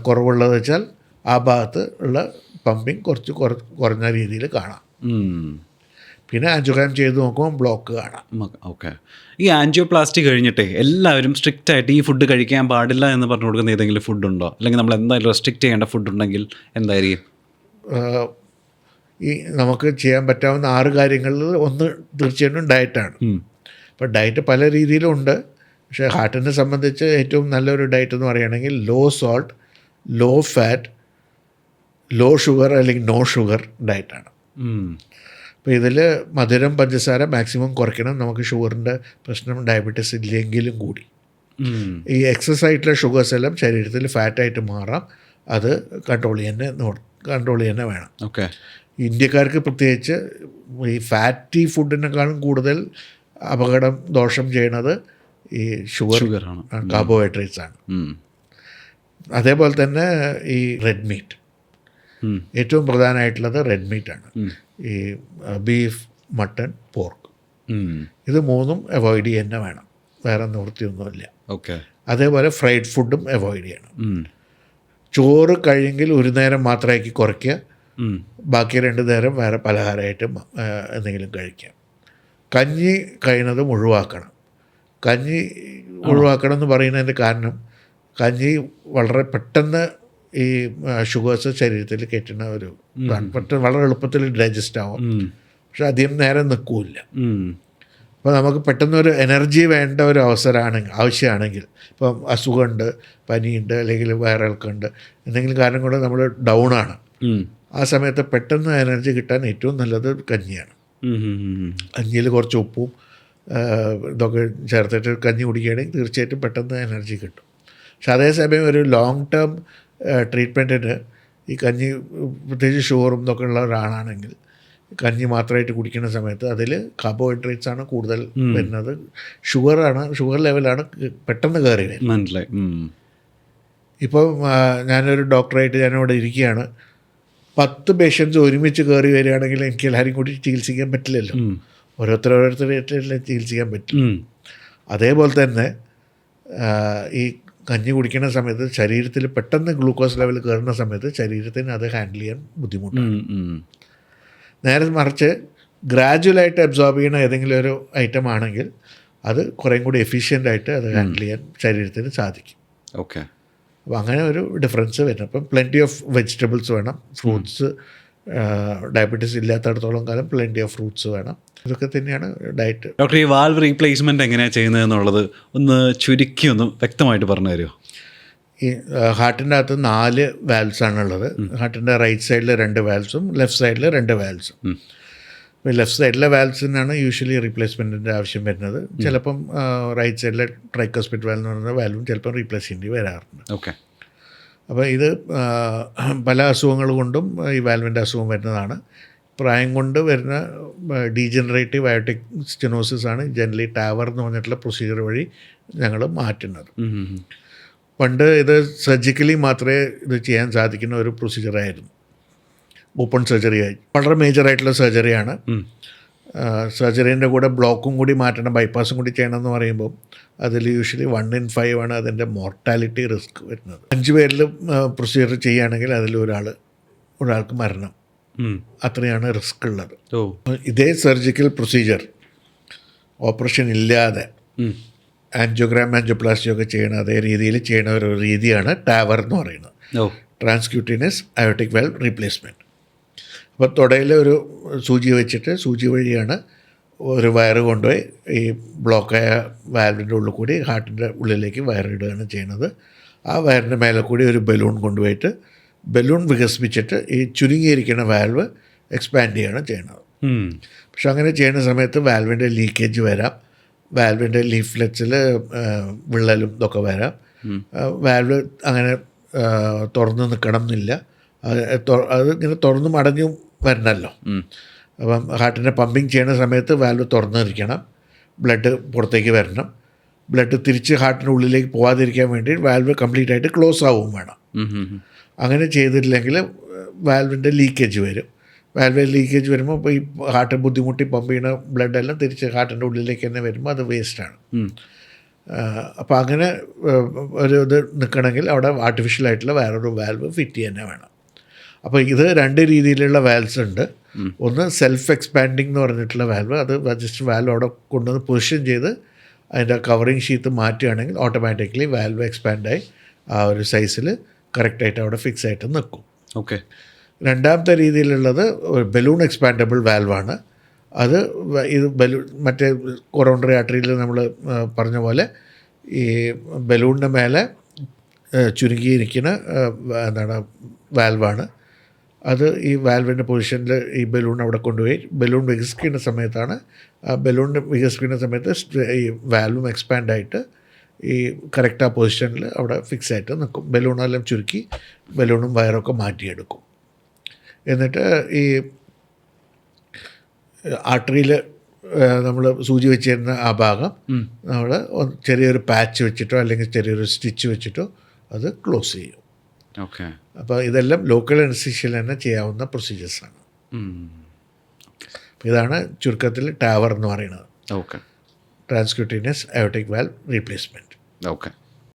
കുറവുള്ളത് വെച്ചാൽ ആ ഭാഗത്ത് ഉള്ള പമ്പിങ് കുറച്ച് കുറഞ്ഞ രീതിയിൽ കാണാം. പിന്നെ ആൻജിയോഗ്രാം ചെയ്ത് നോക്കുമ്പോൾ ബ്ലോക്ക് കാണാം.
ഈ ആൻജിയോപ്ലാസ്റ്റി കഴിഞ്ഞിട്ടേ എല്ലാവരും സ്ട്രിക്റ്റ് ആയിട്ട് ഈ ഫുഡ് കഴിക്കാൻ പാടില്ല എന്ന് പറഞ്ഞു കൊടുക്കുന്ന ഏതെങ്കിലും ഫുഡുണ്ടോ? അല്ലെങ്കിൽ നമ്മൾ എന്തായാലും റെസ്ട്രിക്റ്റ് ചെയ്യേണ്ട ഫുഡുണ്ടെങ്കിൽ എന്തായിരിക്കും?
ഈ നമുക്ക് ചെയ്യാൻ പറ്റാവുന്ന 6 കാര്യങ്ങളിൽ ഒന്ന് തീർച്ചയായിട്ടും ഡയറ്റാണ്. അപ്പോൾ ഡയറ്റ് പല രീതിയിലുണ്ട്. പക്ഷേ ഹാർട്ടിനെ സംബന്ധിച്ച് ഏറ്റവും നല്ലൊരു ഡയറ്റ് എന്ന് പറയുകയാണെങ്കിൽ low salt, low fat, low sugar അല്ലെങ്കിൽ നോ ഷുഗർ ഡയറ്റാണ്. അപ്പോൾ ഇതിൽ മധുരം, പഞ്ചസാര മാക്സിമം കുറയ്ക്കണം. നമുക്ക് ഷുഗറിൻ്റെ പ്രശ്നം, ഡയബറ്റീസ് ഇല്ലെങ്കിലും കൂടി. ഈ എക്സസ് ആയിട്ടുള്ള ഷുഗേഴ്സ് എല്ലാം ശരീരത്തിൽ ഫാറ്റായിട്ട് മാറാം. അത് കൺട്രോൾ ചെയ്യാൻ വേണം. ഇന്ത്യക്കാർക്ക് പ്രത്യേകിച്ച് ഈ ഫാറ്റി ഫുഡിനേക്കാളും കൂടുതൽ ദോഷം ചെയ്യണത് ഈ ഷുഗറാണ്, കാർബോഹൈഡ്രേറ്റ്സ് ആണ്. അതേപോലെ തന്നെ ഈ റെഡ് മീറ്റ്, ഏറ്റവും പ്രധാനമായിട്ടുള്ളത് റെഡ് മീറ്റാണ്. ഈ ബീഫ്, മട്ടൺ, പോർക്ക്, ഇത് 3ഉം അവോയ്ഡ് ചെയ്യാൻ വേണം. വേറെ നിവൃത്തിയൊന്നുമില്ല. അതേപോലെ ഫ്രൈഡ് ഫുഡും അവോയ്ഡ് ചെയ്യണം. ചോറ് കഴിയെങ്കിൽ ഒരു നേരം മാത്രമാക്കി കുറയ്ക്കുക, ബാക്കി 2 നേരം വേറെ പലഹാരമായിട്ട് എന്തെങ്കിലും കഴിക്കാം. കഞ്ഞി കഴിയുന്നതും ഒഴിവാക്കണം. കഞ്ഞി ഒഴിവാക്കണം എന്ന് പറയുന്നതിൻ്റെ കാരണം, കഞ്ഞി വളരെ പെട്ടെന്ന് ഈ ഷുഗേഴ്സ് ശരീരത്തിൽ കയറ്റുന്ന ഒരു പെട്ടെന്ന് വളരെ എളുപ്പത്തിൽ ഡൈജസ്റ്റ് ആവും. പക്ഷെ അധികം നേരം നിൽക്കില്ല. അപ്പോൾ നമുക്ക് പെട്ടെന്നൊരു എനർജി വേണ്ട ഒരു ആവശ്യമാണെങ്കിൽ, ഇപ്പം അസുഖമുണ്ട്, പനിയുണ്ട്, അല്ലെങ്കിൽ വയറിളക്കമുണ്ട്, എന്തെങ്കിലും കാരണം കൊണ്ട് നമ്മൾ ഡൗണാണ്, ആ സമയത്ത് പെട്ടെന്ന് എനർജി കിട്ടാൻ ഏറ്റവും നല്ലത് കഞ്ഞിയാണ്. കഞ്ഞിയിൽ കുറച്ച് ഉപ്പും ഇതൊക്കെ ചേർത്തിട്ട് കഞ്ഞി കുടിക്കുകയാണെങ്കിൽ തീർച്ചയായിട്ടും പെട്ടെന്ന് എനർജി കിട്ടും. പക്ഷെ അതേസമയം ഒരു ലോങ് ടേം ട്രീറ്റ്മെൻറ്റിന് ഈ കഞ്ഞി, പ്രത്യേകിച്ച് ഷുഗറും ഇതൊക്കെ ഉള്ള ഒരാളാണെങ്കിൽ കഞ്ഞി മാത്രമായിട്ട് കുടിക്കുന്ന സമയത്ത് അതിൽ കാർബോഹൈഡ്രേറ്റ്സ് ആണ് കൂടുതൽ വരുന്നത്. ഷുഗർ ലെവലാണ് പെട്ടെന്ന് കയറി വരുന്നത്. ഇപ്പോൾ ഞാനൊരു ഡോക്ടറായിട്ട് ഞാനിവിടെ ഇരിക്കുകയാണ്. 10 പേഷ്യൻസ് ഒരുമിച്ച് കയറി വരികയാണെങ്കിൽ എനിക്ക് എല്ലാവരും കൂടി ചികിത്സിക്കാൻ പറ്റില്ലല്ലോ. ഓരോരുത്തരായിട്ടല്ലേ ചികിത്സിക്കാൻ പറ്റും. അതേപോലെ തന്നെ ഈ കഞ്ഞി കുടിക്കുന്ന സമയത്ത് ശരീരത്തിൽ പെട്ടെന്ന് ഗ്ലൂക്കോസ് ലെവൽ കയറുന്ന സമയത്ത് ശരീരത്തിന് അത് ഹാൻഡിൽ ചെയ്യാൻ ബുദ്ധിമുട്ടാണ്. നേരെ മറിച്ച് ഗ്രാജുവലായിട്ട് അബ്സോർബ് ചെയ്യുന്ന ഏതെങ്കിലും ഒരു ഐറ്റം ആണെങ്കിൽ അത് കുറേം കൂടി എഫിഷ്യൻ്റായിട്ട് അത് ഹാൻഡിൽ ചെയ്യാൻ ശരീരത്തിന് സാധിക്കും. അപ്പോൾ അങ്ങനെ ഒരു ഡിഫറൻസ് വരണം. അപ്പം പ്ലെൻറ്റി ഓഫ് വെജിറ്റബിൾസ് വേണം, ഫ്രൂട്ട്സ്, ഡയബറ്റീസ് ഇല്ലാത്തടത്തോളം കാലം പ്ലെൻറ്റി ഓഫ് ഫ്രൂട്ട്സ് വേണം. ഇതൊക്കെ തന്നെയാണ് ഡയറ്റ്.
ഡോക്ടർ, ഈ വാൽവ് റീപ്ലേസ്മെൻറ്റ് എങ്ങനെയാണ് ചെയ്യുന്നത് എന്നുള്ളത് ഒന്ന് ചുരുക്കി ഒന്ന് വ്യക്തമായിട്ട് പറഞ്ഞു തരുമോ?
ഈ ഹാർട്ടിൻ്റെ അകത്ത് 4 വാൽവ്സാണുള്ളത്. ഹാർട്ടിൻ്റെ റൈറ്റ് സൈഡിൽ 2 വാൽവ്സും ലെഫ്റ്റ് സൈഡിൽ 2 വാൽവ്സും. ഇപ്പോൾ ലെഫ്റ്റ് സൈഡിലെ വാൽവ്സിനാണ് യൂഷ്വലി റീപ്ലേസ്മെൻറ്റിൻ്റെ ആവശ്യം വരുന്നത്. ചിലപ്പം റൈറ്റ് സൈഡിലെ ട്രൈക്കോസ്പിഡ് വാൽവ് എന്ന് പറയുന്ന വാൽവും ചിലപ്പം റീപ്ലേസ് ചെയ്യേണ്ടി വരാറുണ്ട്. അപ്പോൾ ഇത് പല അസുഖങ്ങൾ കൊണ്ടും ഈ വാൽവിൻ്റെ അസുഖം വരുന്നതാണ്. പ്രായം കൊണ്ട് വരുന്ന ഡീജനറേറ്റീവ് അയോട്ടിക് സ്റ്റെനോസിസ് ആണ് ജനറലി ടാവർ എന്ന് പറഞ്ഞിട്ടുള്ള പ്രൊസീജിയർ വഴി ഞങ്ങൾ മാറ്റുന്നത്. പണ്ട് ഇത് സർജിക്കലി മാത്രമേ ഇത് ചെയ്യാൻ സാധിക്കുന്ന ഒരു പ്രൊസീജിയറായിരുന്നു. ഓപ്പൺ സർജറി ആയി വളരെ മേജറായിട്ടുള്ള സർജറിയാണ്. സർജറീൻ്റെ കൂടെ ബ്ലോക്കും കൂടി മാറ്റണം, ബൈപ്പാസും കൂടി ചെയ്യണം എന്ന് പറയുമ്പോൾ അതിൽ യൂഷ്വലി 1 in 5 ആണ് അതിൻ്റെ മോർട്ടാലിറ്റി റിസ്ക് വരുന്നത്. 5 പേരിൽ പ്രൊസീജിയർ ചെയ്യുകയാണെങ്കിൽ അതിൽ ഒരാൾക്ക് മരണം, അത്രയാണ് റിസ്ക് ഉള്ളത്. ഇതേ സർജിക്കൽ പ്രൊസീജിയർ ഓപ്പറേഷൻ ഇല്ലാതെ ആൻജിയോഗ്രാം ആൻജിയോപ്ലാസ്റ്റി ഒക്കെ ചെയ്യണ അതേ രീതിയിൽ ചെയ്യണ ഒരു രീതിയാണ് ടാവർ എന്ന് പറയുന്നത്, ട്രാൻസ്ക്യൂട്ടീനിയസ് അയോട്ടിക് വാൽവ് റീപ്ലേസ്മെൻറ്റ്. അപ്പോൾ തുടയിൽ ഒരു സൂചി വെച്ചിട്ട് സൂചി വഴിയാണ് ഒരു വയറ് കൊണ്ടുപോയി ഈ ബ്ലോക്കായ വാൽവിൻ്റെ ഉള്ളിൽ കൂടി ഹാർട്ടിൻ്റെ ഉള്ളിലേക്ക് വയറിടുകയാണ് ചെയ്യുന്നത്. ആ വയറിൻ്റെ മേലെ കൂടി ഒരു ബലൂൺ കൊണ്ടുപോയിട്ട് ബലൂൺ വികസിപ്പിച്ചിട്ട് ഈ ചുരുങ്ങിയിരിക്കുന്ന വാൽവ് എക്സ്പാൻഡ് ചെയ്യുകയാണ് ചെയ്യുന്നത്. പക്ഷെ അങ്ങനെ ചെയ്യുന്ന സമയത്ത് വാൽവിൻ്റെ ലീക്കേജ് വരാം, വാൽവിൻ്റെ ലീഫ്ലെറ്റ്സിൽ വിള്ളലും ഇതൊക്കെ വരാം. വാൽവ് അങ്ങനെ തുറന്ന് നിൽക്കണം എന്നില്ല, അത് ഇങ്ങനെ തുറന്നും അടഞ്ഞും വരണമല്ലോ. അപ്പം ഹാർട്ടിൻ്റെ പമ്പിങ് ചെയ്യുന്ന സമയത്ത് വാൽവ് തുറന്നിരിക്കണം, ബ്ലഡ് പുറത്തേക്ക് വരണം, ബ്ലഡ് തിരിച്ച് ഹാർട്ടിൻ്റെ ഉള്ളിലേക്ക് പോകാതിരിക്കാൻ വേണ്ടി വാൽവ് കംപ്ലീറ്റ് ആയിട്ട് ക്ലോസ് ആവും വേണം. അങ്ങനെ ചെയ്തിട്ടില്ലെങ്കിൽ വാൽവിൻ്റെ ലീക്കേജ് വരും. വാൽവ് ലീക്കേജ് വരുമ്പോൾ ഇപ്പോൾ ഈ ഹാർട്ട് ബുദ്ധിമുട്ടി പമ്പ് ചെയ്യുന്ന ബ്ലഡെല്ലാം തിരിച്ച് ഹാർട്ടിൻ്റെ ഉള്ളിലേക്ക് തന്നെ വരുമ്പോൾ അത് വേസ്റ്റാണ്. അപ്പോൾ അങ്ങനെ ഒരു ഇത് നിൽക്കണമെങ്കിൽ അവിടെ ആർട്ടിഫിഷ്യലായിട്ടുള്ള വേറൊരു വാൽവ് ഫിറ്റ് തന്നെ വേണം. അപ്പോൾ ഇത് 2 രീതിയിലുള്ള വാൽവ്സ് ഉണ്ട്. ഒന്ന് സെൽഫ് എക്സ്പാൻഡിങ് എന്ന് പറഞ്ഞിട്ടുള്ള വാൽവ്, അത് ജസ്റ്റ് വാൽവ് അവിടെ കൊണ്ടുവന്ന് പൊസിഷൻ ചെയ്ത് അതിൻ്റെ കവറിങ് ഷീറ്റ് മാറ്റുകയാണെങ്കിൽ ഓട്ടോമാറ്റിക്കലി വാൽവ് എക്സ്പാൻഡായി ആ ഒരു സൈസിൽ കറക്റ്റായിട്ട് അവിടെ ഫിക്സ് ആയിട്ട് നിൽക്കും.
ഓക്കെ.
രണ്ടാമത്തെ രീതിയിലുള്ളത് ബലൂൺ എക്സ്പാൻഡബിൾ വാൽവാണ്. അത് ഇത് മറ്റേ കൊറോണറി ആർട്ടറിയിൽ നമ്മൾ പറഞ്ഞ പോലെ ഈ ബലൂണിൻ്റെ മേലെ ചുരുങ്ങിയിരിക്കുന്ന വാൽവാണ്. അത് ഈ വാൽവിൻ്റെ പൊസിഷനിൽ ഈ ബലൂൺ അവിടെ കൊണ്ടുപോയി ബലൂൺ വികസിക്കുന്ന സമയത്താണ്, ആ ബലൂൺ വികസിക്കുന്ന സമയത്ത് ഈ വാൽവും എക്സ്പാൻഡായിട്ട് ഈ കറക്റ്റ് ആ പൊസിഷനിൽ അവിടെ ഫിക്സ് ആയിട്ട് നിൽക്കും. ബലൂണെല്ലാം ചുരുക്കി ബലൂണും വയറൊക്കെ മാറ്റിയെടുക്കും. എന്നിട്ട് ഈ ആർട്ടറിയിൽ നമ്മൾ സൂചി വെച്ചിരുന്ന ആ ഭാഗം നമ്മൾ ചെറിയൊരു പാച്ച് വെച്ചിട്ടോ അല്ലെങ്കിൽ ചെറിയൊരു സ്റ്റിച്ച് വെച്ചിട്ടോ അത് ക്ലോസ് ചെയ്യും.
ഓക്കെ.
അപ്പോൾ ഇതെല്ലാം ലോക്കൽ അനസ്തീഷ്യയിൽ തന്നെ ചെയ്യാവുന്ന പ്രൊസീജിയേഴ്സാണ്. ഇതാണ് ചുരുക്കത്തിൽ ടാവർ എന്ന് പറയുന്നത്,
okay,
transcutaneous aortic valve replacement.
Okay.